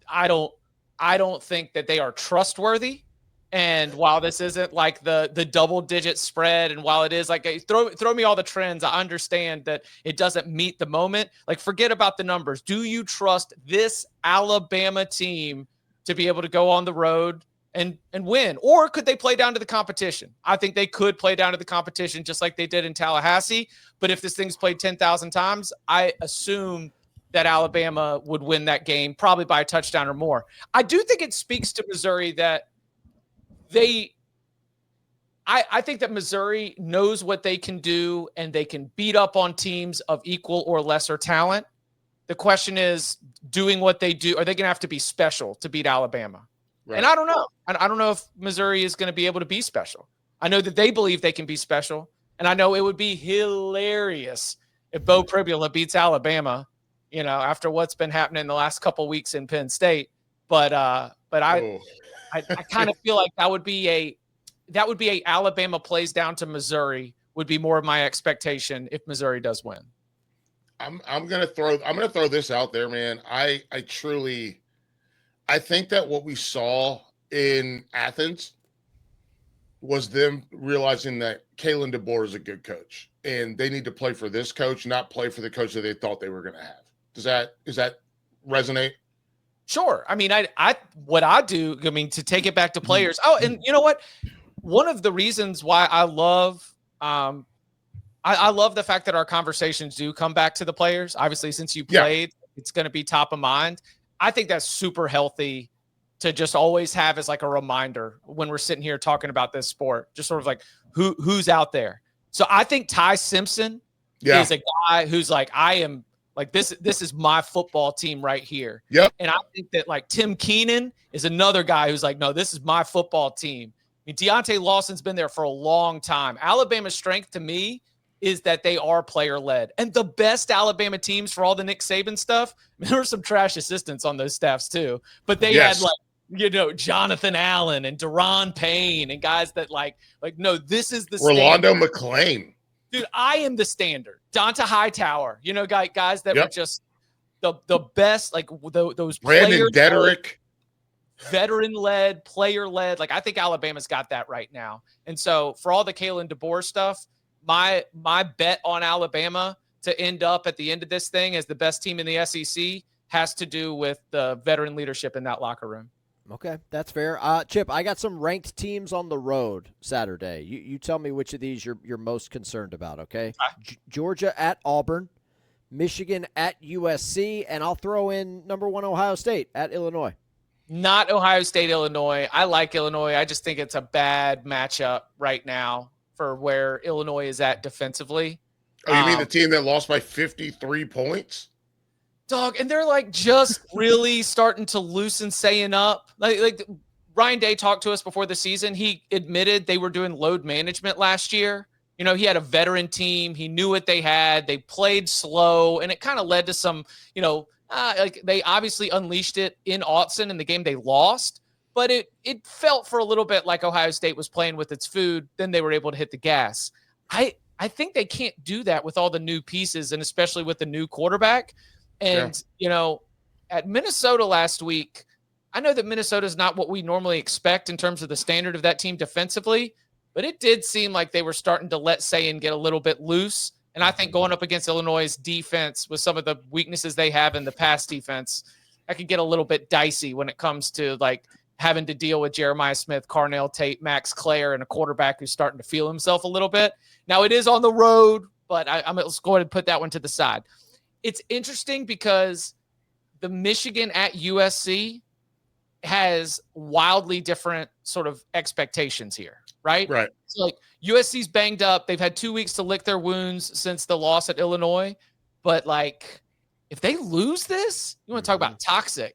I don't think that they are trustworthy. And while this isn't like the double-digit spread, and while it is like throw me all the trends, I understand that it doesn't meet the moment. Like forget about the numbers. Do you trust this Alabama team to be able to go on the road and win? Or could they play down to the competition? I think they could play down to the competition just like they did in Tallahassee. But if this thing's played 10,000 times, I assume that Alabama would win that game probably by a touchdown or more. I do think it speaks to Missouri that I think that Missouri knows what they can do, and they can beat up on teams of equal or lesser talent. The question is, doing what they do, are they going to have to be special to beat Alabama? Right. And I don't know. I don't know if Missouri is going to be able to be special. I know that they believe they can be special, and I know it would be hilarious if Bo Pribula beats Alabama, after what's been happening the last couple of weeks in Penn State. But I kind of feel like that would be a Alabama plays down to Missouri would be more of my expectation if Missouri does win. I'm gonna throw this out there, man. I think that what we saw in Athens was them realizing that Kalen DeBoer is a good coach, and they need to play for this coach, not play for the coach that they thought they were going to have. Does that resonate? Sure. I mean, to take it back to players. Oh, and you know what? One of the reasons why I love the fact that our conversations do come back to the players. Obviously, since you played, it's going to be top of mind. I think that's super healthy to just always have as like a reminder when we're sitting here talking about this sport, just sort of like who's out there. So I think Ty Simpson is a guy who's like, I am like, this is my football team right here. Yep. And I think that like Tim Keenan is another guy who's like, no, this is my football team. I mean, Deontay Lawson's been there for a long time. Alabama's strength to me is that they are player-led. And the best Alabama teams for all the Nick Saban stuff, there were some trash assistants on those staffs too. But they had Jonathan Allen and Deron Payne and guys that no, this is the Rolando McClain. Dude, I am the standard. Donta Hightower, guys that were just the best, like those Brandon Dederick. Veteran-led, player-led. Like, I think Alabama's got that right now. And so for all the Kalen DeBoer stuff, my bet on Alabama to end up at the end of this thing as the best team in the SEC has to do with the veteran leadership in that locker room. Okay, that's fair. Chip, I got some ranked teams on the road Saturday. You tell me which of these you're most concerned about, okay? Georgia at Auburn, Michigan at USC, and I'll throw in number 1 Ohio State at Illinois. Not Ohio State, Illinois. I like Illinois. I just think it's a bad matchup right now for where Illinois is at defensively. Oh, you mean the team that lost by 53 points? Dog, and they're like just really starting to loosen saying up. Like Ryan Day talked to us before the season. He admitted they were doing load management last year. He had a veteran team. He knew what they had. They played slow, and it kind of led to some, they obviously unleashed it in Autzen in the game they lost, but it felt for a little bit like Ohio State was playing with its food. Then they were able to hit the gas. I think they can't do that with all the new pieces, and especially with the new quarterback. And, at Minnesota last week, I know that Minnesota is not what we normally expect in terms of the standard of that team defensively, but it did seem like they were starting to let Sayin get a little bit loose. And I think going up against Illinois' defense with some of the weaknesses they have in the pass defense, that could get a little bit dicey when it comes to having to deal with Jeremiah Smith, Carnell Tate, Max Clare, and a quarterback who's starting to feel himself a little bit. Now, it is on the road, but let's go ahead and put that one to the side. It's interesting because the Michigan at USC has wildly different sort of expectations here, right? Right. So like USC's banged up. They've had 2 weeks to lick their wounds since the loss at Illinois. But like, if they lose this, you want to talk about toxic.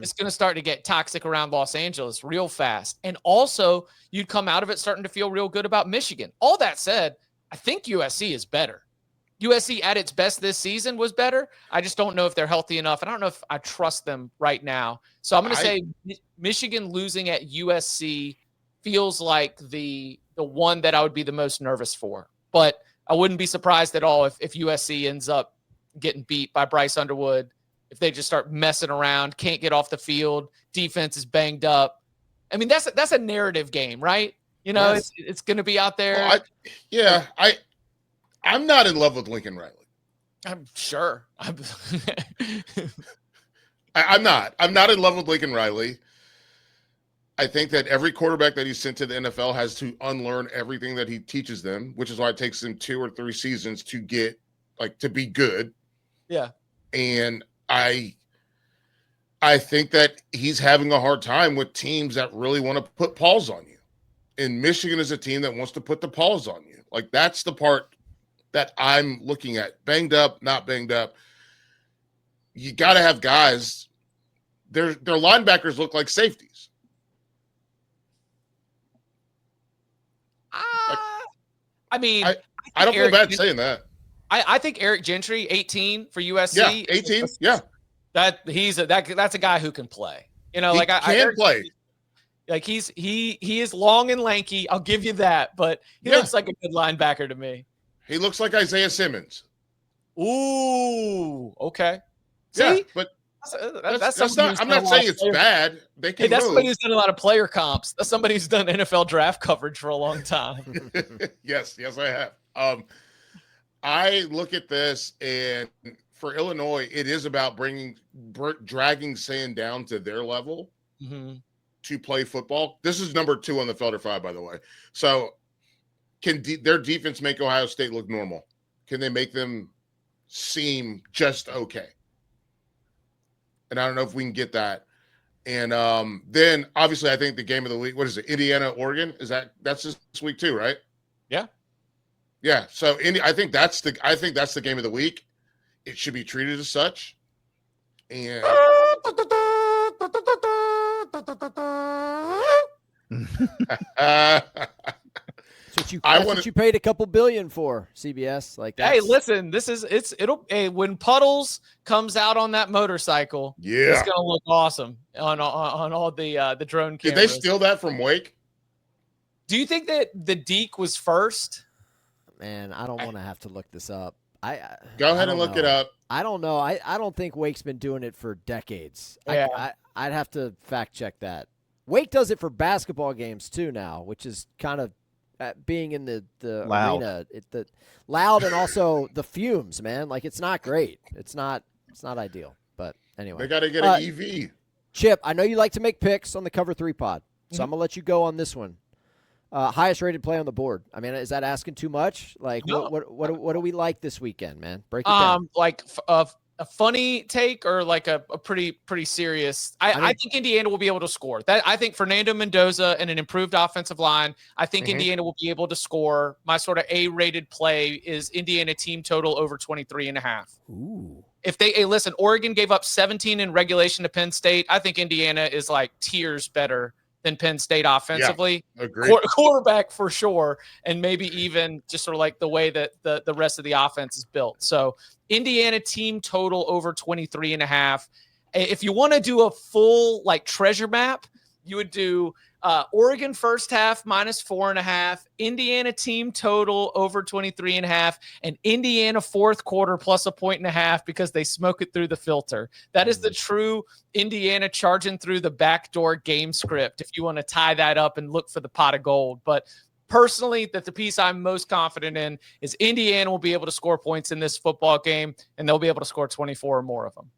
It's going to start to get toxic around Los Angeles real fast. And also, you'd come out of it starting to feel real good about Michigan. All that said, I think USC is better. USC at its best this season was better. I just don't know if they're healthy enough. And I don't know if I trust them right now. So I'm going to say Michigan losing at USC feels like the one that I would be the most nervous for. But I wouldn't be surprised at all if USC ends up getting beat by Bryce Underwood, if they just start messing around, can't get off the field, defense is banged up. I mean, that's a narrative game, right? You know, Yes. it's going to be out there. Well, I'm not in love with Lincoln Riley. I'm sure. I'm not. I'm not in love with Lincoln Riley. I think that every quarterback that he's sent to the NFL has to unlearn everything that he teaches them, which is why it takes him 2 or 3 seasons to get to be good. Yeah. And I think that he's having a hard time with teams that really want to put paws on you. And Michigan is a team that wants to put the paws on you. Like, that's the part that I'm looking at. Banged up, not banged up. You got to have guys. Their linebackers look like safeties. I mean, I don't feel bad saying that. I think Eric Gentry, 18 for USC. Yeah, 18. Yeah, that's a guy who can play. You know, he like can play. Like he is long and lanky. I'll give you that, but he looks like a good linebacker to me. He looks like Isaiah Simmons. Ooh, okay. Yeah, See? but That's not. I'm not saying it's bad. They can. Hey, that's move. somebody who's done a lot of player comps. That's somebody who's done NFL draft coverage for a long time. yes, I have. I look at this, and for Illinois, it is about dragging Sand down to their level to play football. This is number 2 on the Felder Five, by the way. So, can their defense make Ohio State look normal? Can they make them seem just okay? And I don't know if we can get that. And then obviously I think the game of the week, what is it? Indiana, Oregon? That's this week too, right? Yeah. Yeah. So I think that's the game of the week. It should be treated as such. And That's what you paid a couple billion for, CBS. Like that. Hey, listen, when Puddles comes out on that motorcycle, it's gonna look awesome on all the drone cameras. Did they steal that from Wake? Do you think that the Deke was first? Man, I don't want to have to look this up. Go ahead and look it up. I don't know. I don't think Wake's been doing it for decades. Yeah. I'd have to fact check that. Wake does it for basketball games too now, which is kind of being in the loud. arena, the loud, and also the fumes, man. Like, it's not great. It's not ideal. But anyway, they got to get an EV. Chip, I know you like to make picks on the Cover 3 pod, so I'm gonna let you go on this one. Highest rated play on the board. I mean, is that asking too much? Like, No. what do we like this weekend, man? Break it down. Like a funny take or like a pretty serious. I think Indiana will be able to score. I think Fernando Mendoza and an improved offensive line. I think Indiana will be able to score. My sort of A-rated play is Indiana team total over 23.5. Ooh. If listen, Oregon gave up 17 in regulation to Penn State. I think Indiana is like tiers better than Penn State offensively. Yeah, agreed. Quarterback for sure, and maybe even just sort of like the way that the rest of the offense is built. So Indiana team total over 23.5. If you want to do a full like treasure map, you would do Oregon first half -4.5, Indiana team total over 23.5, and Indiana fourth quarter plus 1.5 because they smoke it through the filter. That is the true Indiana charging through the backdoor game script if you want to tie that up and look for the pot of gold. But personally, the piece I'm most confident in is Indiana will be able to score points in this football game, and they'll be able to score 24 or more of them.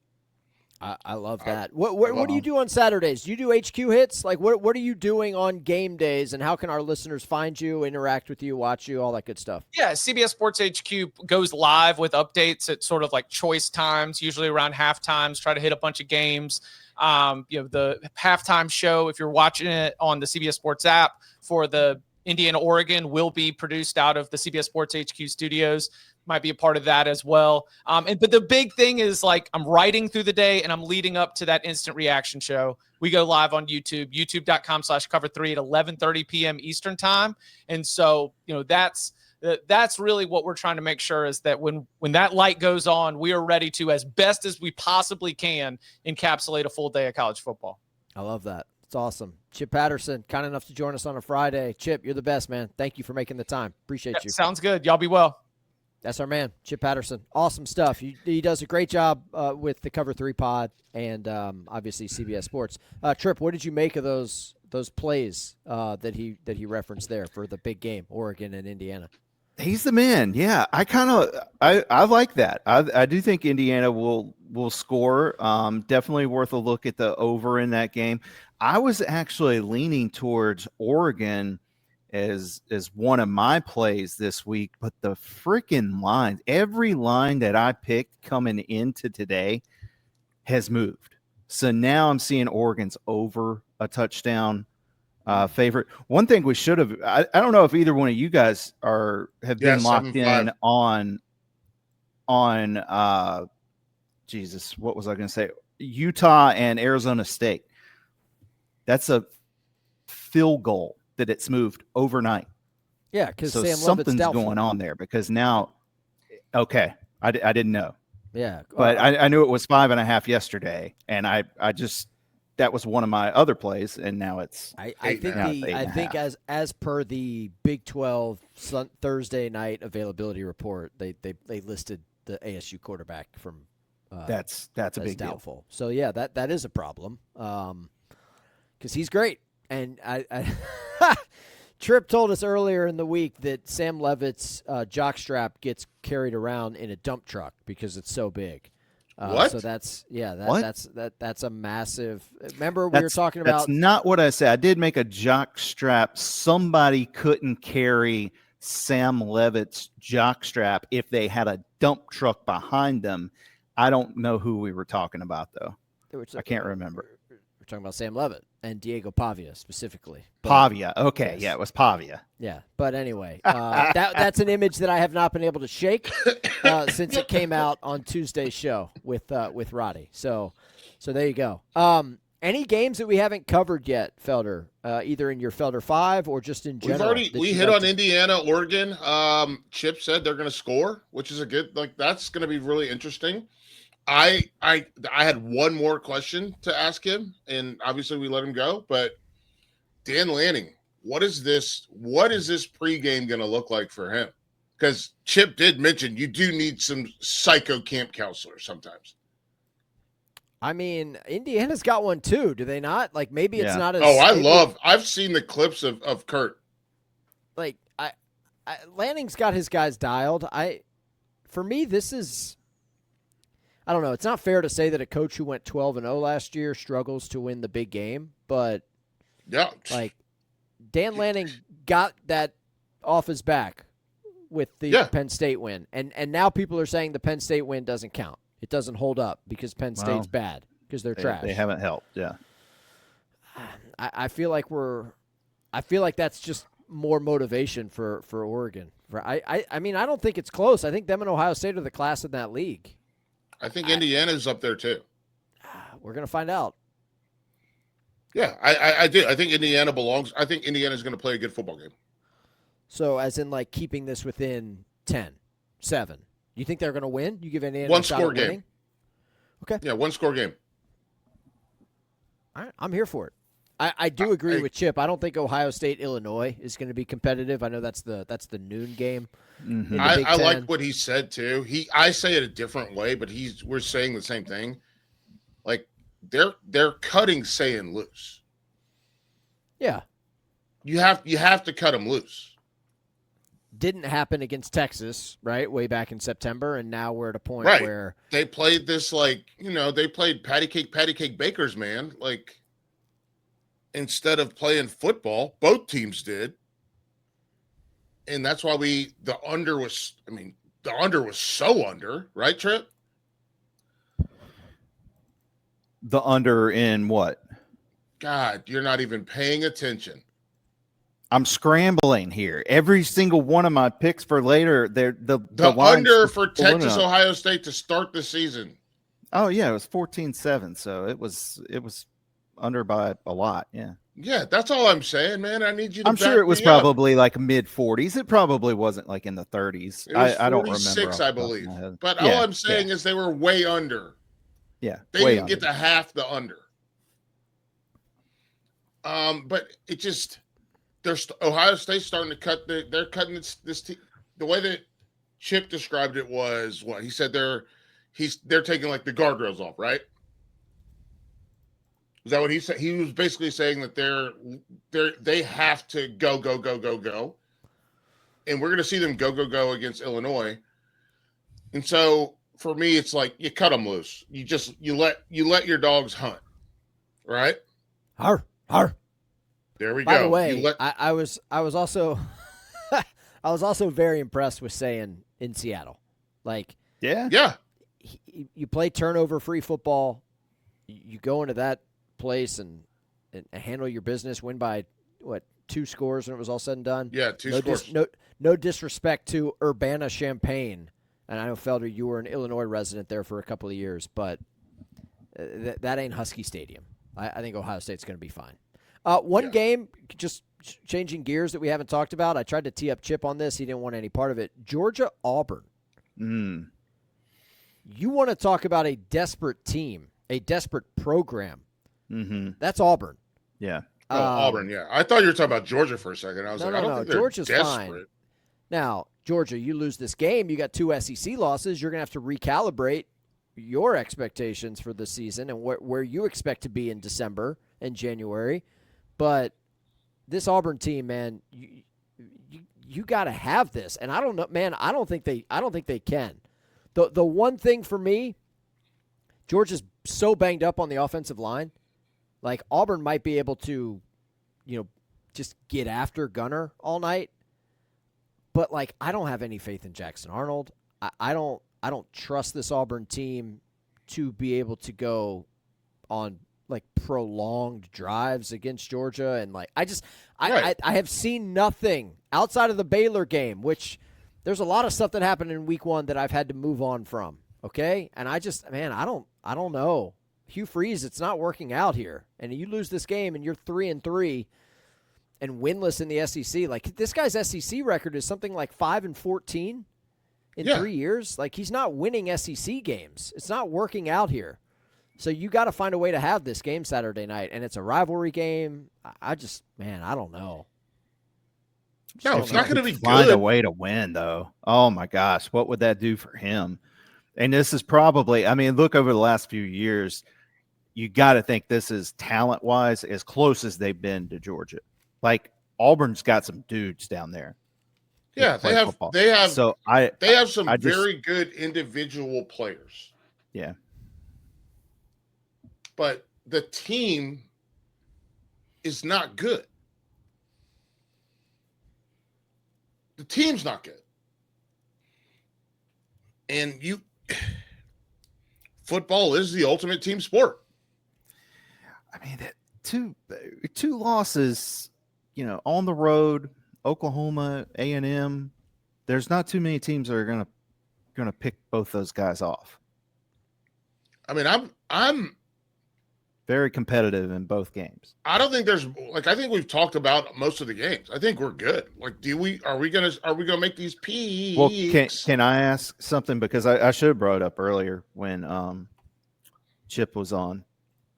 I love that. What do you do on Saturdays? Do you do HQ hits? Like, what are you doing on game days, and how can our listeners find you, interact with you, watch you, all that good stuff? Yeah, CBS Sports HQ goes live with updates at sort of like choice times, usually around half times, try to hit a bunch of games. The halftime show, if you're watching it on the CBS Sports app for the Indiana, Oregon, will be produced out of the CBS Sports HQ studios. Might be a part of that as well. But the big thing is, like, I'm writing through the day and I'm leading up to that instant reaction show. We go live on YouTube, youtube.com/cover3 at 11:30 p.m. Eastern time. And so, that's really what we're trying to make sure is that when that light goes on, we are ready to, as best as we possibly can, encapsulate a full day of college football. I love that. It's awesome. Chip Patterson, kind enough to join us on a Friday. Chip, you're the best, man. Thank you for making the time. Appreciate you. Sounds good. Y'all be well. That's our man, Chip Patterson. Awesome stuff. He does a great job with the Cover 3 pod and obviously CBS Sports. Tripp, what did you make of those plays that he referenced there for the big game, Oregon and Indiana? He's the man. Yeah, I like that. I do think Indiana will score. Definitely worth a look at the over in that game. I was actually leaning towards Oregon as one of my plays this week, but the freaking lines, every line that I picked coming into today has moved. So now I'm seeing Oregon's over a touchdown favorite. One thing we should have, I don't know if either one of you guys have been locked in on Jesus, what was I going to say? Utah and Arizona State. That's a field goal that it's moved overnight. Yeah, because so Sam something's going on there because now, okay, I didn't know. Yeah, but I knew it was 5.5 yesterday, and I just that was one of my other plays, and now it's. I think as per the Big 12 Thursday night availability report, they listed the ASU quarterback from. That's a big doubtful. Deal. So yeah, that is a problem because he's great. And I Tripp told us earlier in the week that Sam Levitt's jockstrap gets carried around in a dump truck because it's so big. What? So that's a massive. Remember we were talking about. That's not what I said. I did make a jockstrap. Somebody couldn't carry Sam Levitt's jockstrap if they had a dump truck behind them. I don't know who we were talking about though. I can't remember. We're talking about Sam Levitt and Diego Pavia specifically. Pavia. Okay. Yes. Yeah, it was Pavia. Yeah. But anyway, that's an image that I have not been able to shake since it came out on Tuesday's show with Roddy. So there you go. Any games that we haven't covered yet, Felder, either in your Felder Five or just in general? We hit on Indiana, Oregon. Chip said they're going to score, which is a good, that's going to be really interesting. I had one more question to ask him, and obviously we let him go. But Dan Lanning, what is this pregame going to look like for him? Because Chip did mention you do need some psycho camp counselors sometimes. I mean, Indiana's got one too, do they not? Like maybe it's not as. Oh, I've seen the clips of Kurt. Like Lanning's got his guys dialed. For me, this is. I don't know. It's not fair to say that a coach who went 12-0 last year struggles to win the big game, but yeah, like Dan Lanning got that off his back with the Penn State win, and now people are saying the Penn State win doesn't count. It doesn't hold up because Penn State's bad because they're trash. They haven't helped. Yeah, I feel like that's just more motivation for Oregon. I mean, I don't think it's close. I think them and Ohio State are the class in that league. I think Indiana's up there too. We're going to find out. Yeah, I do. I think Indiana belongs. I think Indiana's going to play a good football game. So as in like keeping this within 10, 7. You think they're going to win? You give Indiana one a shot score at game. Winning? Okay. Yeah, one score game. All right, I'm here for it. I do agree with Chip. I don't think Ohio State Illinois is going to be competitive. I know that's the noon game. Mm-hmm. I like what he said too. I say it a different way, but we're saying the same thing. Like they're cutting saying loose. Yeah. You have to cut them loose. didn't happen against Texas, right, way back in September, and now we're at a point Right. where They played this like, they played patty cake bakers, man. Like, instead of playing football, both teams did. And that's why the under was so under, right, Tripp? The under in what? God, you're not even paying attention. I'm scrambling here. Every single one of my picks for later, the under for Texas Ohio State to start the season. Oh yeah, it was 14-7, so it was under by a lot. Yeah. Yeah, that's all I'm saying, man. I need you to I'm sure it was probably like mid 40s. It probably wasn't like in the 30s. It was I don't remember. 46, I believe. But all I'm saying is they were way under. Yeah. They didn't get to half the under. But it just Ohio State's starting to cut they're cutting this the way that Chip described it was what he said they're taking like the guardrails off, right? Is that what he said? He was basically saying that they have to go, and we're going to see them go against Illinois. And so for me, it's like you cut them loose. You let your dogs hunt, right? Har. There we go. By the way, I was also I was also very impressed with saying in Seattle, like yeah, you play turnover-free football, you go into that place and handle your business, win by 2 scores when it was all said and done. Yeah, 2 scores. No disrespect to Urbana-Champaign, and I know Felder, you were an Illinois resident there for a couple of years, but that ain't Husky Stadium. I think Ohio State's going to be fine. One game, just changing gears that we haven't talked about. I tried to tee up Chip on this. He didn't want any part of it. Georgia-Auburn. You want to talk about a desperate team, a desperate program. Mm-hmm. That's Auburn. Yeah. Auburn, yeah. I thought you were talking about Georgia for a second. I was I don't think they're Georgia's desperate. Fine. Now, Georgia, you lose this game, you got 2 SEC losses. You're going to have to recalibrate your expectations for the season and where you expect to be in December and January. But this Auburn team, man, you got to have this. And I don't know, man, I don't think they can. The one thing for me, Georgia's so banged up on the offensive line. Like Auburn might be able to, just get after Gunner all night. But like I don't have any faith in Jackson Arnold. I don't trust this Auburn team to be able to go on like prolonged drives against Georgia, and like I have seen nothing outside of the Baylor game, which there's a lot of stuff that happened in week 1 that I've had to move on from. Okay, and I don't know. Hugh Freeze, it's not working out here, and you lose this game, and you're 3-3 and winless in the SEC. Like this guy's SEC record is something like 5-14 in 3 years. Like he's not winning SEC games. It's not working out here. So you got to find a way to have this game Saturday night, and it's a rivalry game. I don't know. No, it's not going to be good. Find a way to win, though. Oh my gosh, what would that do for him? And this is probably, look over the last few years, you got to think this is talent-wise as close as they've been to Georgia. Like Auburn's got some dudes down there. Yeah, they have some very good individual players. Yeah. But the team is not good. The team's not good. And football is the ultimate team sport. That two losses, on the road, Oklahoma, A&M. There's not too many teams that are gonna pick both those guys off. I'm very competitive in both games. I don't think I think we've talked about most of the games. I think we're good. Like, are we gonna make these peaks? Well, can I ask something? Because I should have brought it up earlier when Chip was on.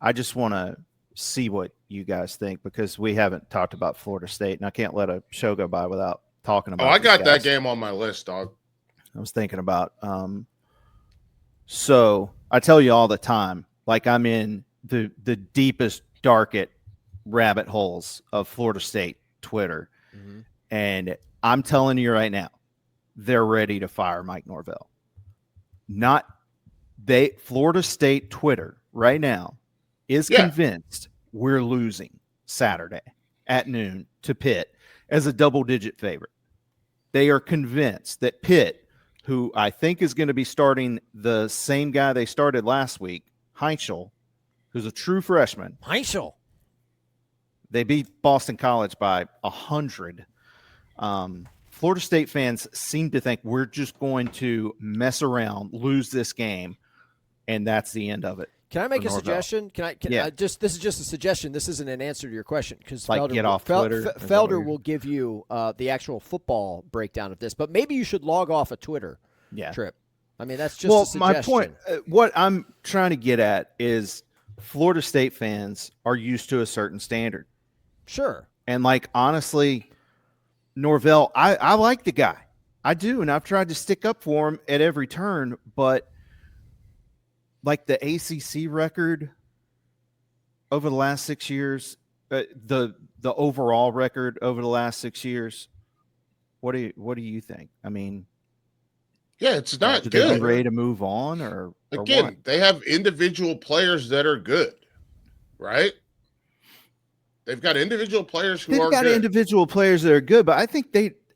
I just want to see what you guys think, because we haven't talked about Florida State, and I can't let a show go by without talking about. I got that game on my list, dog. I was thinking about. So I tell you all the time, like I'm in the deepest, darkest rabbit holes of Florida State Twitter. Mm-hmm. And I'm telling you right now, they're ready to fire Mike Norvell. Florida State Twitter right now is convinced we're losing Saturday at noon to Pitt as a double-digit favorite. They are convinced that Pitt, who I think is going to be starting the same guy they started last week, Heinzel, who's a true freshman. Heinzel. They beat Boston College by 100. Florida State fans seem to think we're just going to mess around, lose this game, and that's the end of it. Can I make a suggestion? This is just a suggestion. This isn't an answer to your question because Felder will give you the actual football breakdown of this, but maybe you should log off a Twitter trip. I mean, that's just a suggestion. My point, what I'm trying to get at is Florida State fans are used to a certain standard. Sure. And honestly, Norvell, I like the guy. I do, and I've tried to stick up for him at every turn, but the ACC record over the last 6 years, the overall record over the last 6 years, what do you think? I mean, it's not good. They be ready to move on, or again, what? They have individual players that are good, right? They've got individual players who are good. Individual players that are good, but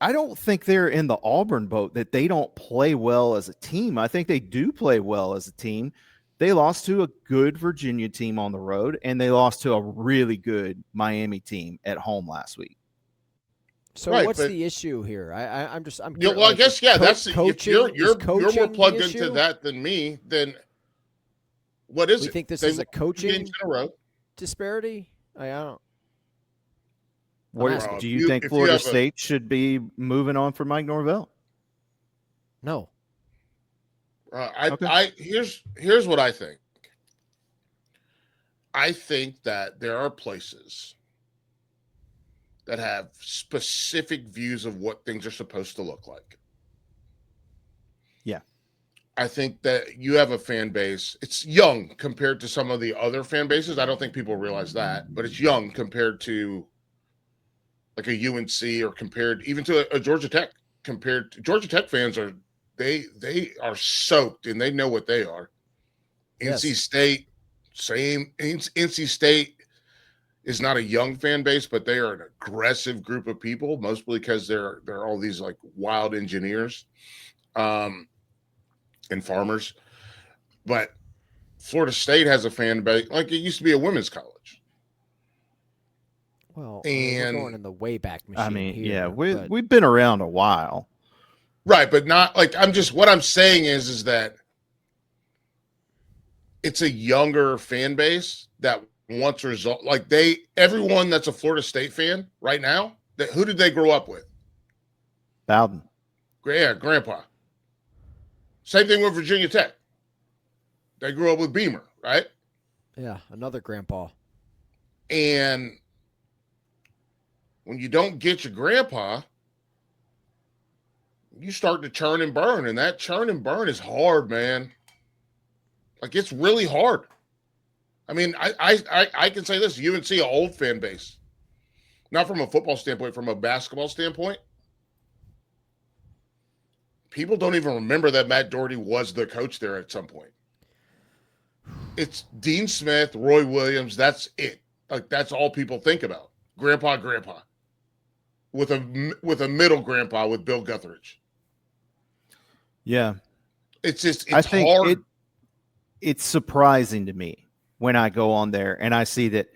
I don't think they're in the Auburn boat that they don't play well as a team. I think they do play well as a team. They lost to a good Virginia team on the road, and they lost to a really good Miami team at home last week. So what's the issue here? I guess that's coaching. You're more plugged into that than me. Then what is it? You think this is a coaching disparity? I don't. Do you think Florida State should be moving on for Mike Norvell? No. Here's what I think. I think that there are places that have specific views of what things are supposed to look like. Yeah. I think that you have a fan base. It's young compared to some of the other fan bases. I don't think people realize that, but it's young compared to a UNC or compared even to a Georgia Tech. Georgia Tech fans are they are soaked and they know what they are. Yes. NC State, same. NC State is not a young fan base, but they are an aggressive group of people, mostly because they're all these wild engineers, and farmers. But Florida State has a fan base it used to be a women's college. Well, we're going in the way back machine. I mean, here, we've been around a while. Right, but not what I'm saying is that it's a younger fan base that wants result. Everyone that's a Florida State fan right now, who did they grow up with? Bowden. Yeah, Grandpa. Same thing with Virginia Tech. They grew up with Beamer, right? Yeah, another grandpa. And when you don't get your grandpa, you start to churn and burn, and that churn and burn is hard, man. It's really hard. I mean, I can say this: UNC, an old fan base, not from a football standpoint, from a basketball standpoint. People don't even remember that Matt Doherty was the coach there at some point. It's Dean Smith, Roy Williams. That's it. That's all people think about. Grandpa, with a middle grandpa with Bill Guthridge. Yeah, it's hard. It's surprising to me when I go on there and I see that.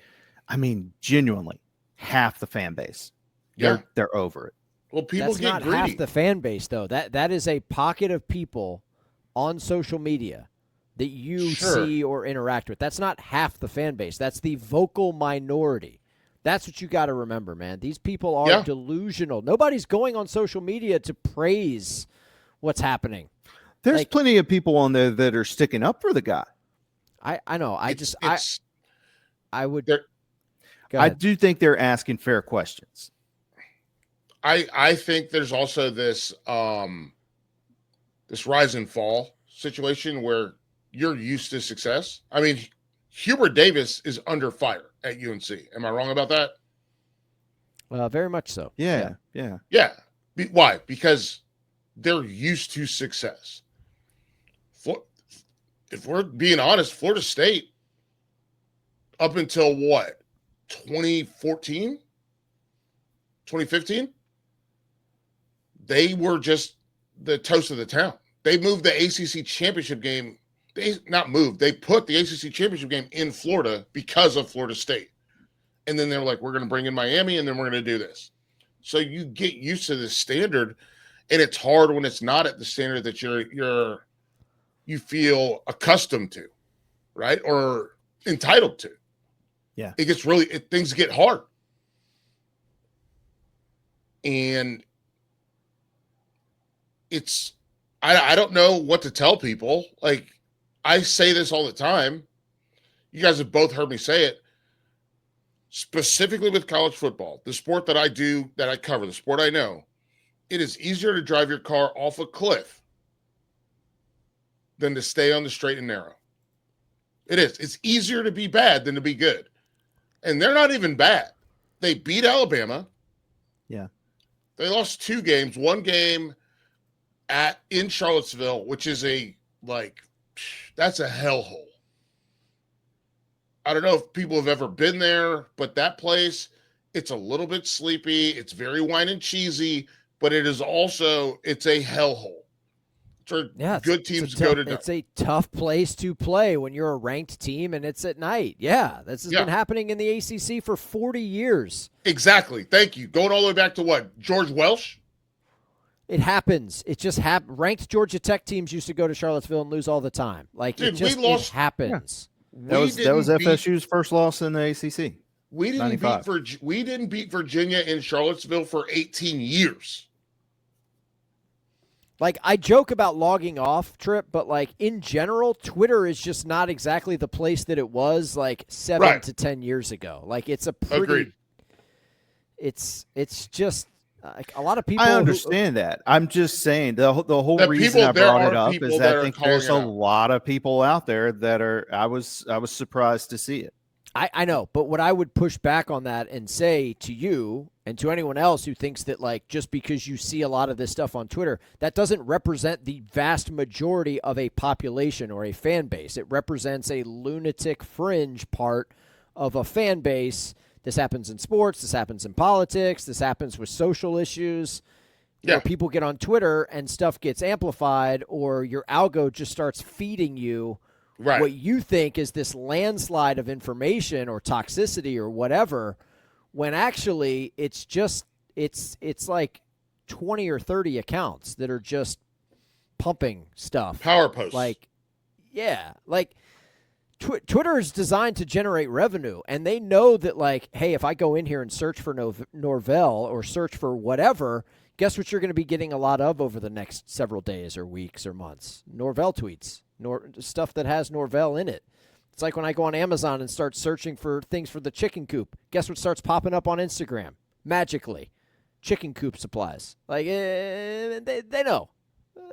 I mean, genuinely, half the fan base, they're over it. Well, people That's get not greedy. half the fan base, though. That is a pocket of people on social media that you see or interact with. That's not half the fan base. That's the vocal minority. That's what you got to remember, man. These people are delusional. Nobody's going on social media to praise what's happening. There's plenty of people on there that are sticking up for the guy. I know. I do think they're asking fair questions. I think there's also this this rise and fall situation where you're used to success. I mean, Hubert Davis is under fire at UNC. Am I wrong about that? Very much so. Yeah. Why? Because they're used to success. If we're being honest, Florida State, up until what, 2014, 2015, they were just the toast of the town. They moved the ACC championship game. They put the ACC championship game in Florida because of Florida State. And then they were like, we're going to bring in Miami, and then we're going to do this. So you get used to this standard, and it's hard when it's not at the standard that you feel accustomed to, right? Or entitled to. Yeah. It gets things get hard. And I don't know what to tell people. Like, I say this all the time. You guys have both heard me say it. Specifically with college football, the sport that I do, that I cover, the sport I know, it is easier to drive your car off a cliff than to stay on the straight and narrow. It is. It's easier to be bad than to be good. And they're not even bad. They beat Alabama. Yeah. They lost 2 games. 1 game in Charlottesville, which is that's a hellhole. I don't know if people have ever been there, but that place, it's a little bit sleepy. It's very wine and cheesy, but it's a hellhole. Good teams go to. It's a tough place to play when you're a ranked team and it's at night. Yeah, this has been happening in the ACC for 40 years. Exactly. Thank you. Going all the way back to what? George Welsh? It happens. It just happens. Ranked Georgia Tech teams used to go to Charlottesville and lose all the time. It happens. Yeah. That was FSU's first loss in the ACC. We didn't beat Virginia in Charlottesville for 18 years. I joke about logging off, Tripp, but in general, Twitter is just not exactly the place that it was 7 to 10 years ago. It's a pretty. Agreed. It's just a lot of people. I understand that. I'm just saying the whole reason I brought it up is that I think there's a lot of people out there that are. I was surprised to see it. I know, but what I would push back on that and say to you and to anyone else who thinks that just because you see a lot of this stuff on Twitter, that doesn't represent the vast majority of a population or a fan base. It represents a lunatic fringe part of a fan base. This happens in sports. This happens in politics. This happens with social issues. Yeah. Where people get on Twitter and stuff gets amplified, or your algo just starts feeding you what you think is this landslide of information or toxicity or whatever, when actually it's just it's 20 or 30 accounts that are just pumping stuff. Power posts. Twitter is designed to generate revenue, and they know that hey, if I go in here and search for Norvell or search for whatever, guess what you're going to be getting a lot of over the next several days or weeks or months? Norvell tweets. Stuff that has Norvell in it. It's like when I go on Amazon and start searching for things for the chicken coop. Guess what starts popping up on Instagram? Magically. Chicken coop supplies. They know.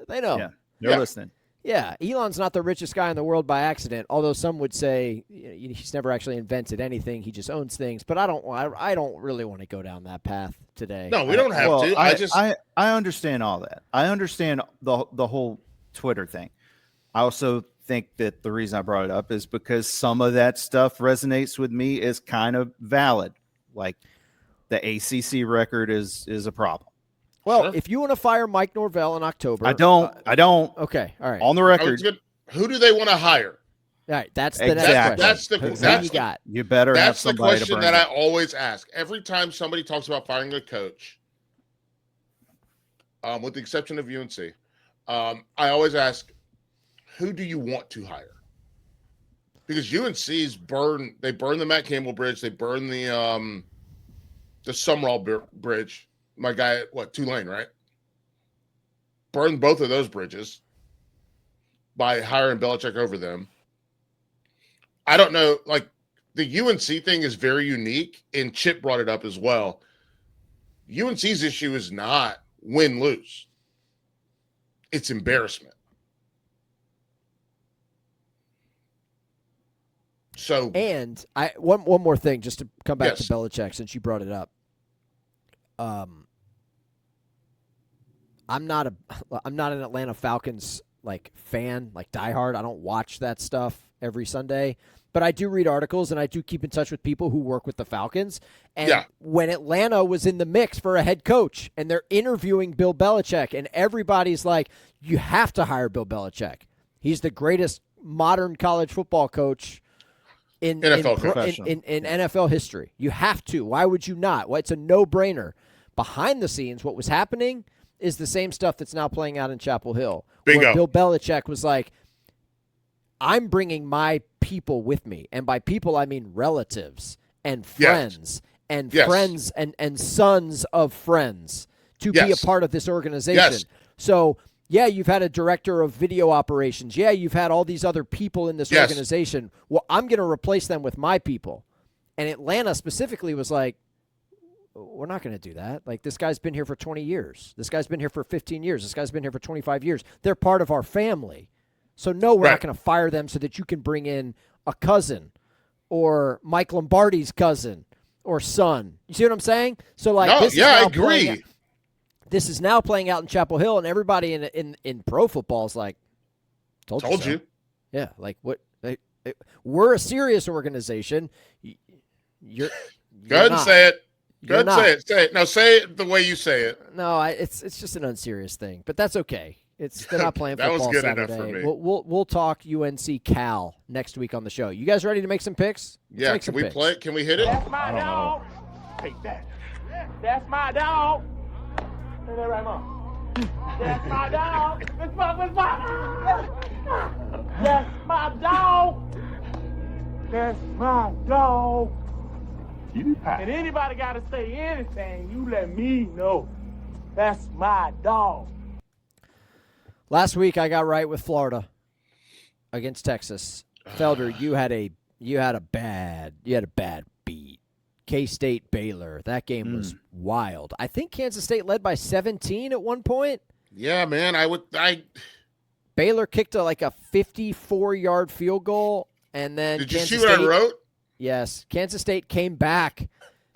They know. Yeah, they're listening. Yeah, Elon's not the richest guy in the world by accident, although some would say he's never actually invented anything. He just owns things. But I don't really want to go down that path today. No, we don't have to. I understand all that. I understand the whole Twitter thing. I also think that the reason I brought it up is because some of that stuff resonates with me as kind of valid. Like the ACC record is a problem. Well, if you want to fire Mike Norvell in October. I don't. Okay. All right. On the record. Who do they want to hire? All right. That's the next question. That's you got. You better have somebody That's the question that I always ask. Every time somebody talks about firing a coach, with the exception of UNC, I always ask, who do you want to hire? Because UNC's they burned the Matt Campbell Bridge. They burned the Sumrall Bridge. My guy at Tulane, right? Burned both of those bridges by hiring Belichick over them. I don't know. The UNC thing is very unique, and Chip brought it up as well. UNC's issue is not win-lose. It's embarrassment. So, and one more thing, just to come back to Belichick, since you brought it up. I'm not an Atlanta Falcons like fan, like diehard. I don't watch that stuff every Sunday, but I do read articles and I do keep in touch with people who work with the Falcons. And when Atlanta was in the mix for a head coach and they're interviewing Bill Belichick and everybody's like, you have to hire Bill Belichick. He's the greatest modern college football coach in NFL history. You have to. Why would you not? Well, it's a no-brainer. Behind the scenes, what was happening is the same stuff that's now playing out in Chapel Hill. Where Bill Belichick was like, I'm bringing my people with me. And by people, I mean relatives and friends and friends and sons of friends to be a part of this organization. So, yeah, you've had a director of video operations. Yeah, you've had all these other people in this organization. Well, I'm going to replace them with my people. And Atlanta specifically was like, we're not going to do that. Like, this guy's been here for 20 years. This guy's been here for 15 years. This guy's been here for 25 years. They're part of our family. So, no, we're not going to fire them so that you can bring in a cousin or Mike Lombardi's cousin or son. You see what I'm saying? So, like, I agree. This is now playing out in Chapel Hill, and everybody in pro football is like, told you. Yeah, like, what? We're a serious organization. You're Go ahead and say it. Go ahead and say it. Say it. Now say it the way you say it. No, it's just an unserious thing, but that's okay. They're not playing that football was good Saturday. enough for me. We'll talk UNC Cal next week on the show. You guys ready to make some picks? Can we play it? Can we hit it? That's my dog. Take that. That's my dog. Say that right, Mom. That's my dog. That's my dog. That's my dog. And anybody got to say anything, you let me know. That's my dog. Last week I got right with Florida against Texas. Felder, you had a bad beat. K-State Baylor. That game was wild. I think Kansas State led by 17 at one point. Yeah, man. Baylor kicked a 54-yard field goal, and then Did you see what I wrote? Yes. Kansas State came back,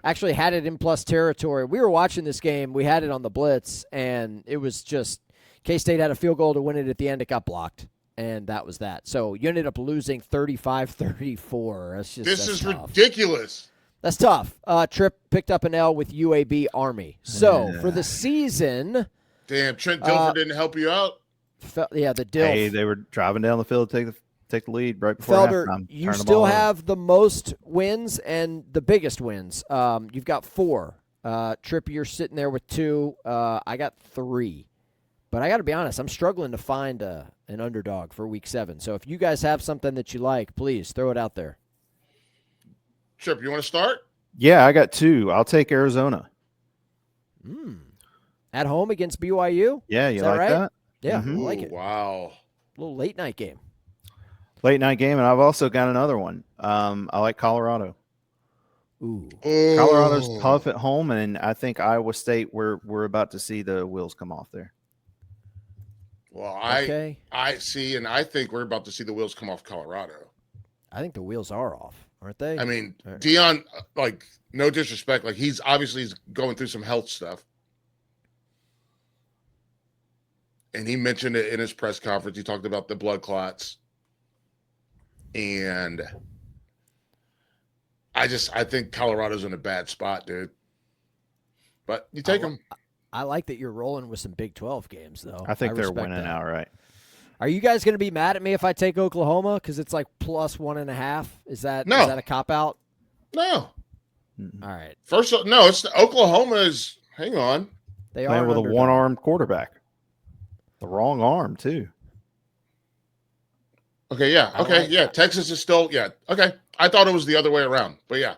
actually had it in plus territory. We were watching this game. We had it on the blitz, and it was just K-State had a field goal to win it at the end. It got blocked, and that was that. So you ended up losing 35-34. This is tough. Ridiculous. That's tough. Tripp picked up an L with UAB Army. So for the season. Damn, Trent Dilfer didn't help you out? The Dilf. Hey, they were driving down the field to take the lead right before Felder, halftime. you still have the most wins and the biggest wins. You've got 4. Tripp, you're sitting there with 2. I got 3. But I got to be honest, I'm struggling to find an underdog for Week 7. So if you guys have something that you like, please throw it out there. Tripp, you want to start? Yeah, I got 2. I'll take Arizona. At home against BYU? Yeah, you like that? Yeah, I like it. Wow. A little late night game. Late night game, and I've also got another one. I like Colorado. Ooh. Colorado's tough at home, and I think Iowa State, we're about to see the wheels come off there. Well, I see, and I think we're about to see the wheels come off Colorado. I think the wheels are off, aren't they? I mean, Deion, no disrespect, he's going through some health stuff. And he mentioned it in his press conference. He talked about the blood clots. And I think Colorado's in a bad spot, dude. But you take them. I like that you're rolling with some Big 12 games, though. I think they're winning outright. Are you guys going to be mad at me if I take Oklahoma because it's plus 1.5? Is that a cop out? No. All right. First, no. It's Oklahoma is. Hang on. They playing are with a one-armed quarterback. The wrong arm too. Okay. Yeah. Okay. Yeah. Texas is still. Yeah. Okay. I thought it was the other way around, but yeah.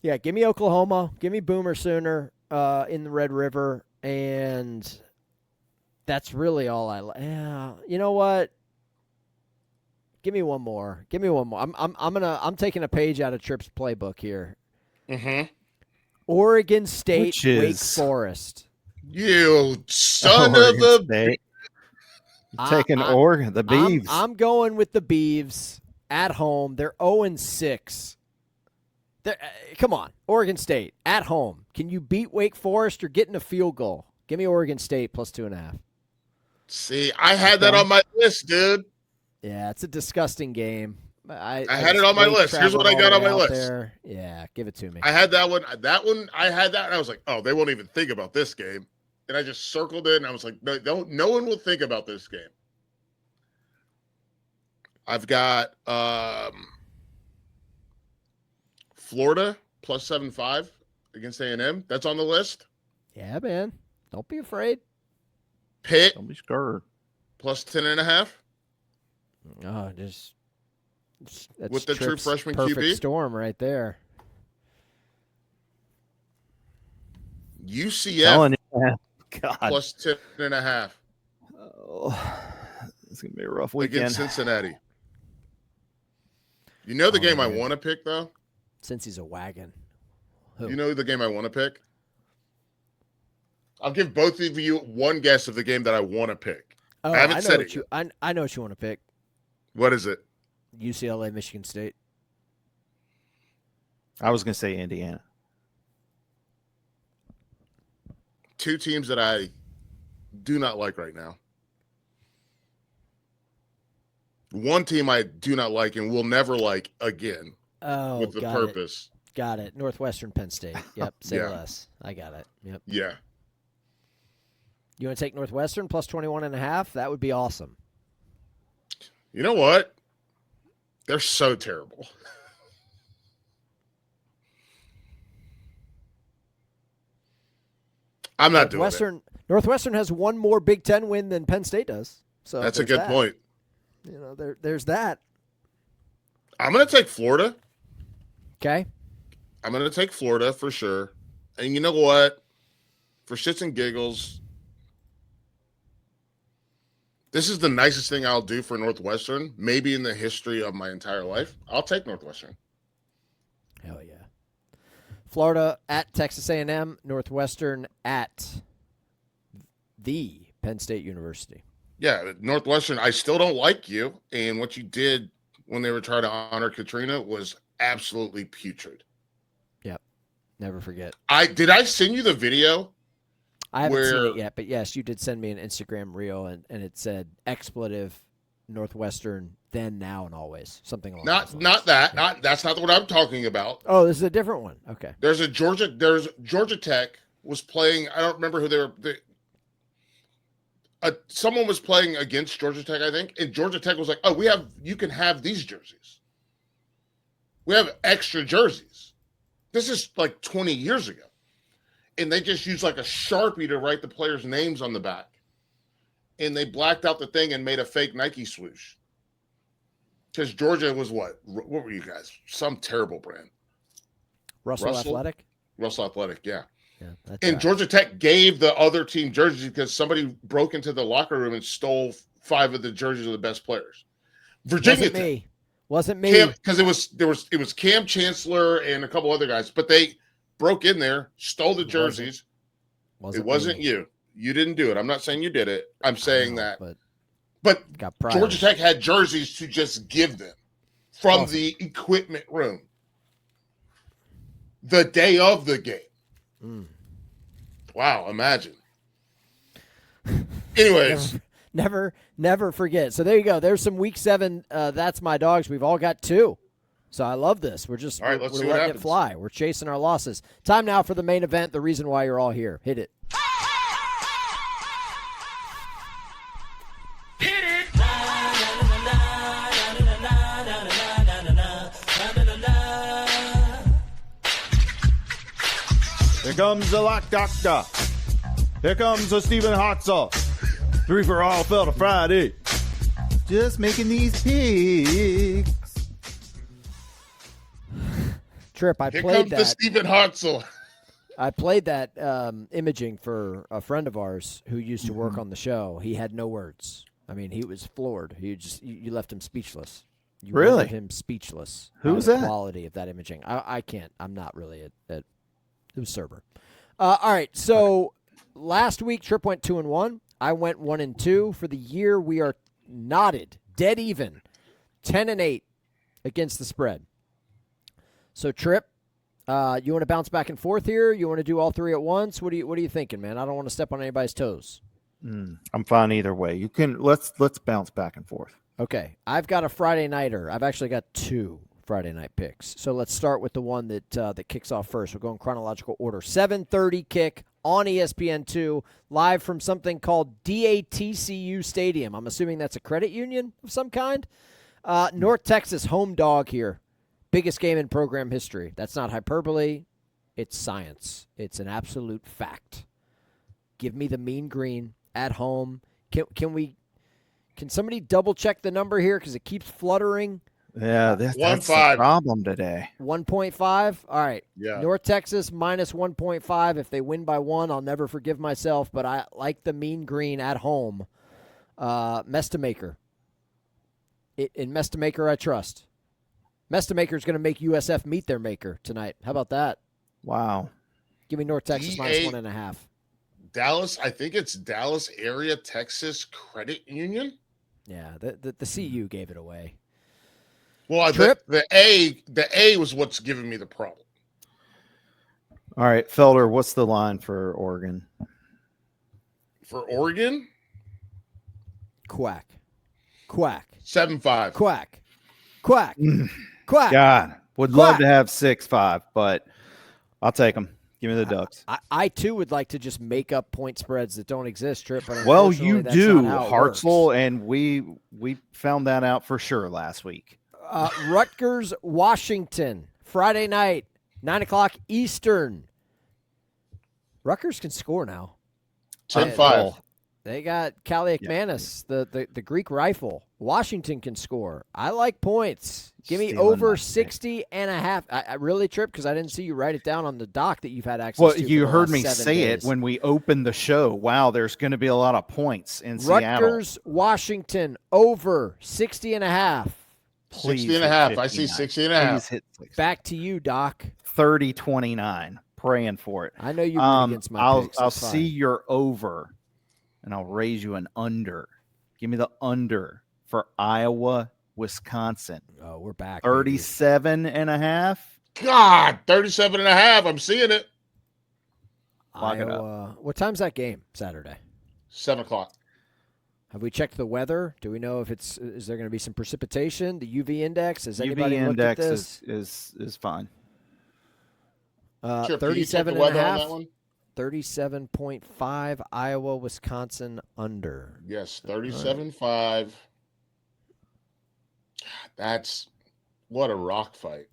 Yeah. Give me Oklahoma. Give me Boomer Sooner in the Red River, and that's really all I like. Yeah. You know what? Give me one more. I'm taking a page out of Tripp's playbook here. Mm-hmm. Oregon State, Wake Forest. You son of a State. Taking Oregon, the Beavs. I'm going with the Beavs at home. They're 0-6. Come on, Oregon State at home. Can you beat Wake Forest? You're getting a field goal. Give me Oregon State plus 2.5. See, I had that on my list, dude. Yeah, it's a disgusting game. I had it on my list. Here's what I got on my list. There. Yeah, give it to me. I had that one. I had that, and I was like, oh, they won't even think about this game. And I just circled it, and I was like, no one will think about this game. I've got Florida plus 7.5 against A&M. That's on the list. Yeah, man. Don't be afraid. Pitt. Don't be scared. Plus 10.5. Oh, that's with the true freshman perfect QB storm right there. UCF God. plus 10.5. Oh, it's gonna be a rough weekend against Cincinnati. You know the game I want to pick though. Since he's a wagon. Who? You know the game I want to pick. I'll give both of you one guess of the game that I want to pick. Oh, I haven't said it yet. I know what you want to pick. What is it? UCLA, Michigan State. I was gonna say Indiana. Two teams that I do not like right now. One team I do not like and will never like again. Oh, with the purpose. Got it. Northwestern, Penn State. Yep. Say Yeah. less. I got it. Yep. Yeah. You want to take Northwestern plus 21.5? That would be awesome. You know what? They're so terrible. I'm not doing it. Northwestern has one more Big Ten win than Penn State does. So that's a good point. You know, there's that. I'm going to take Florida. Okay. I'm going to take Florida for sure. And you know what? For shits and giggles, this is the nicest thing I'll do for Northwestern, maybe in the history of my entire life. I'll take Northwestern. Hell yeah. Florida at Texas A&M, Northwestern at the Penn State University. Yeah, Northwestern, I still don't like you. And what you did when they were trying to honor Katrina was absolutely putrid. Yep. Never forget. Did I send you the video? I haven't seen it yet, but yes, you did send me an Instagram reel, and it said expletive Northwestern then, now, and always. Something along those lines. Not that. Yeah. That's not what I'm talking about. Oh, this is a different one. Okay. There's Georgia Tech was playing. I don't remember who they were. Someone was playing against Georgia Tech, I think, and Georgia Tech was like, "Oh, you can have these jerseys. We have extra jerseys." This is like 20 years ago. And they just used like a Sharpie to write the players' names on the back. And they blacked out the thing and made a fake Nike swoosh. Because Georgia was what? What were you guys? Some terrible brand. Russell Athletic? Russell Athletic, yeah. And right. Georgia Tech gave the other team jerseys because somebody broke into the locker room and stole 5 of the jerseys of the best players. Virginia Tech. Wasn't me. Because it was Cam Chancellor and a couple other guys, but they broke in there, stole the jerseys. It wasn't you. You didn't do it. I'm not saying you did it. I'm saying that. But Georgia Tech had jerseys to just give them from the equipment room the day of the game. Mm. Wow, imagine. Anyways. Never forget. So there you go. There's some Week 7 That's My Dogs. We've all got 2. So I love this. We're just we're letting it fly. We're chasing our losses. Time now for the main event, the reason why you're all here. Hit it. Hit it. Here comes the lock doctor. Here comes the Stephen Hartzell. 3 for all Felder Friday. Just making these picks. Tripp, I Here played comes the Stephen Hartzell. I played that imaging for a friend of ours who used to work on the show. He had no words. I mean, he was floored. You left him speechless. You really? Left him speechless. Who was that? The quality of that imaging. I can't. I'm not really it was Cerber. All right. So last week, Tripp went 2-1. I went 1-2. For the year, we are knotted, dead even, 10-8 against the spread. So, Tripp, You want to bounce back and forth here? You want to do all three at once? What are you thinking, man? I don't want to step on anybody's toes. I'm fine either way. You can let's bounce back and forth. Okay, I've got a Friday nighter. I've actually got 2 Friday night picks. So let's start with the one that kicks off first. We'll go in chronological order. 7:30 kick on ESPN2, live from something called DATCU Stadium. I'm assuming that's a credit union of some kind. North Texas home dog here. Biggest game in program history. That's not hyperbole. It's science. It's an absolute fact. Give me the Mean Green at home. Can somebody double check the number here because it keeps fluttering? Yeah, that's the problem today. 1.5. All right. Yeah. North Texas minus 1.5. If they win by 1, I'll never forgive myself. But I like the Mean Green at home. Mestamaker. In Mestamaker, I trust. Mestamaker is going to make USF meet their maker tonight. How about that? Wow. Give me North Texas minus 1.5. Dallas, I think it's Dallas Area Texas Credit Union. Yeah, the CU gave it away. Well, Tripp? the A was what's giving me the problem. All right, Felder, what's the line for Oregon? For Oregon? Quack. 7-5. Quack. God, would love to have 6-5, but I'll take them. Give me the Ducks. I too would like to just make up point spreads that don't exist, Tripp. But well, you that's do, not how it Hartzell, works. and we found that out for sure last week. Rutgers, Washington, Friday night, 9:00 Eastern. Rutgers can score now. 10-5. They got Callie McManus, the Greek rifle. Washington can score. I like points. Give me over 60.5. I really, Tripp, because I didn't see you write it down on the doc that you've had access to. Well, for you the heard last me 7 say days. it when we opened the show. Wow, there's going to be a lot of points in Seattle. Rutgers, Washington, over 60.5. Please 60.5. I see 60.5. Please hit 60. Back to you, Doc. 30-29. Praying for it. I know you root against my picks. I'll That's fine. see your over, and I'll raise you an under. Give me the under for Iowa, Wisconsin. Oh, we're back. 37.5. God, 37.5. I'm seeing it. Lock it Iowa. What time's that game? Saturday. 7:00. Have we checked the weather? Do we know if is there going to be some precipitation? The UV index? Has anybody UV looked at index this? is fine. Sure, can you check the weather on that one? 37.5 Iowa, Wisconsin under. Yes, 37.5. That's what a rock fight.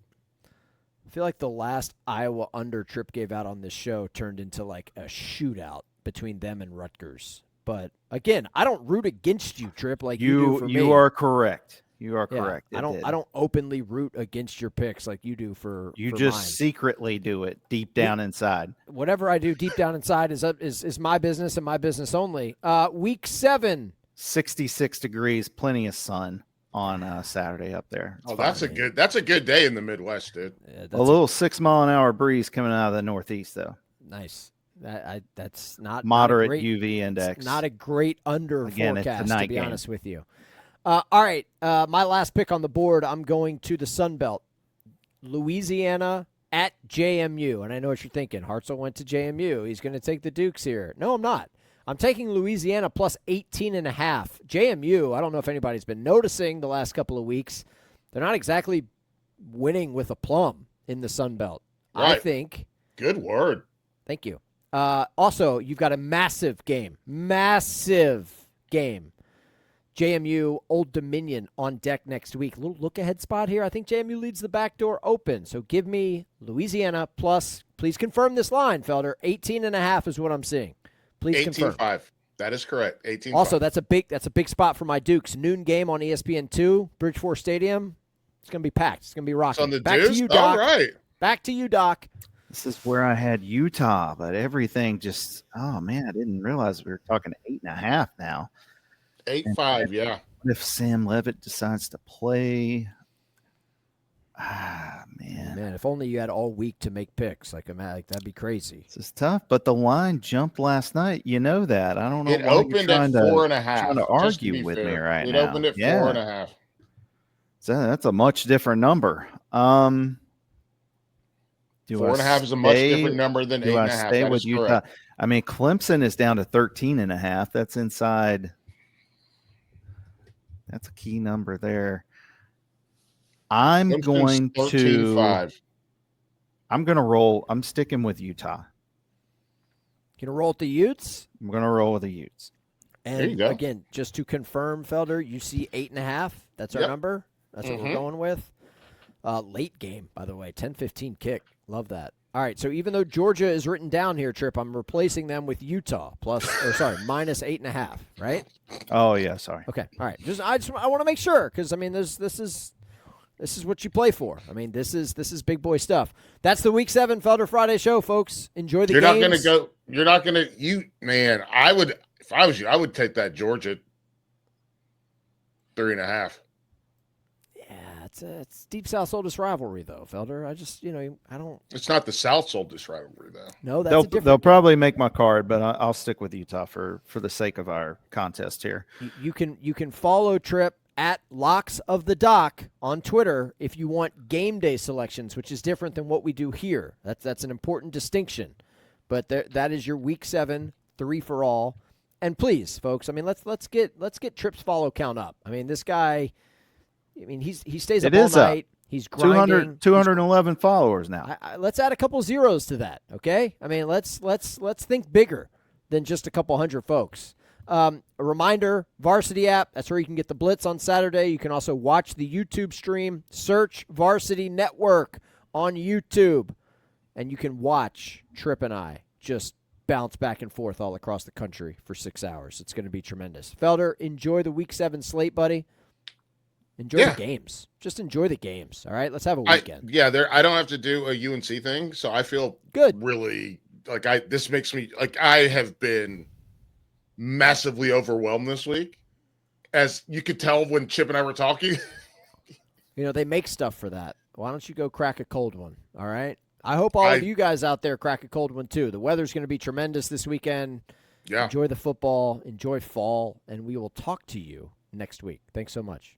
I feel like the last Iowa under Tripp gave out on this show turned into like a shootout between them and Rutgers. But again, I don't root against you, Tripp, like you do for me. You are correct. You are Yeah, correct. I don't openly root against your picks like you do for You for just mine. secretly do it deep down inside. Whatever I do deep down inside is my business and my business only. Week 7. 66 degrees, plenty of sun on Saturday up there. It's fine. That's a good day in the Midwest, dude. Yeah, A little 6-mile-an-hour breeze coming out of the northeast, though. nice. That's not Moderate not a great, UV index. It's not a great under Again, it's a forecast, to night be game. honest with you. All right, my last pick on the board, I'm going to the Sun Belt. Louisiana at JMU. And I know what you're thinking. Hartzell went to JMU. He's going to take the Dukes here. No, I'm not. I'm taking Louisiana plus 18.5. JMU, I don't know if anybody's been noticing the last couple of weeks. They're not exactly winning with aplomb in the Sun Belt. I Right. think. Good word. Thank you. Also, you've got a massive game. JMU, Old Dominion on deck next week. A little look-ahead spot here. I think JMU leads the back door open. So give me Louisiana plus, please confirm this line, Felder. 18.5 is what I'm seeing. Please confirm. 18.5. That is correct. 18.5. Also, that's a big spot for my Dukes. Noon game on ESPN2, Bridgeport Stadium. It's going to be packed. It's going to be rocking. on the Back Dukes? to you, Doc. All right. Back to you, Doc. This is where I had Utah, but everything just, oh, man, I didn't realize we were talking 8.5 now. 8.5, yeah. What if Sam Levitt decides to play? Man. Man, if only you had all week to make picks. Like that'd be crazy. This is tough, but the line jumped last night. You know that. I don't know. It why you're opened at trying to- 4.5. Trying to just argue be with fair. me right it now. It opened at Yeah. 4.5. So that's a much different number. 4.5 is a much different number than 8.5. Stay That with is Utah? correct. I mean, Clemson is down to 13.5. That's inside. That's a key number there. I'm going to roll. I'm sticking with Utah. Gonna roll with the Utes. I'm going to roll with the Utes. And there you go. Again, just to confirm, Felder, you see 8.5. That's our number. That's what we're going with. Late game, by the way, 10-15 kick. Love that. All right, so even though Georgia is written down here, Tripp, I'm replacing them with Utah minus 8.5. Right? Oh yeah, sorry. Okay, all right. I want to make sure because I mean this is what you play for. I mean this is big boy stuff. That's the Week 7 Felder Friday show, folks. Enjoy the games. You're not gonna man. I would if I was you. I would take that Georgia 3.5. It's Deep South's oldest rivalry, though, Felder. I don't. It's not the South's oldest rivalry, though. No, that's they'll probably make my card, but I'll stick with Utah for the sake of our contest here. You can follow Tripp at Locks of the Dock on Twitter if you want game day selections, which is different than what we do here. That's an important distinction. But that is your Week 7 3 for all. And please, folks, I mean let's get Tripp's follow count up. I mean this guy. I mean, he stays up all night. He's grinding. 211 followers now. Let's add a couple zeros to that, okay? I mean, let's think bigger than just a couple hundred folks. A reminder, Varsity app. That's where you can get the Blitz on Saturday. You can also watch the YouTube stream. Search Varsity Network on YouTube, and you can watch Tripp and I just bounce back and forth all across the country for 6 hours. It's going to be tremendous. Felder, enjoy the Week 7 slate, buddy. Enjoy the games. Just enjoy the games. All right, let's have a weekend. I don't have to do a UNC thing, so I feel good. Really, this makes me I have been massively overwhelmed this week, as you could tell when Chip and I were talking. They make stuff for that. Why don't you go crack a cold one? All right. I hope all of you guys out there crack a cold one too. The weather's going to be tremendous this weekend. Yeah. Enjoy the football. Enjoy fall, and we will talk to you next week. Thanks so much.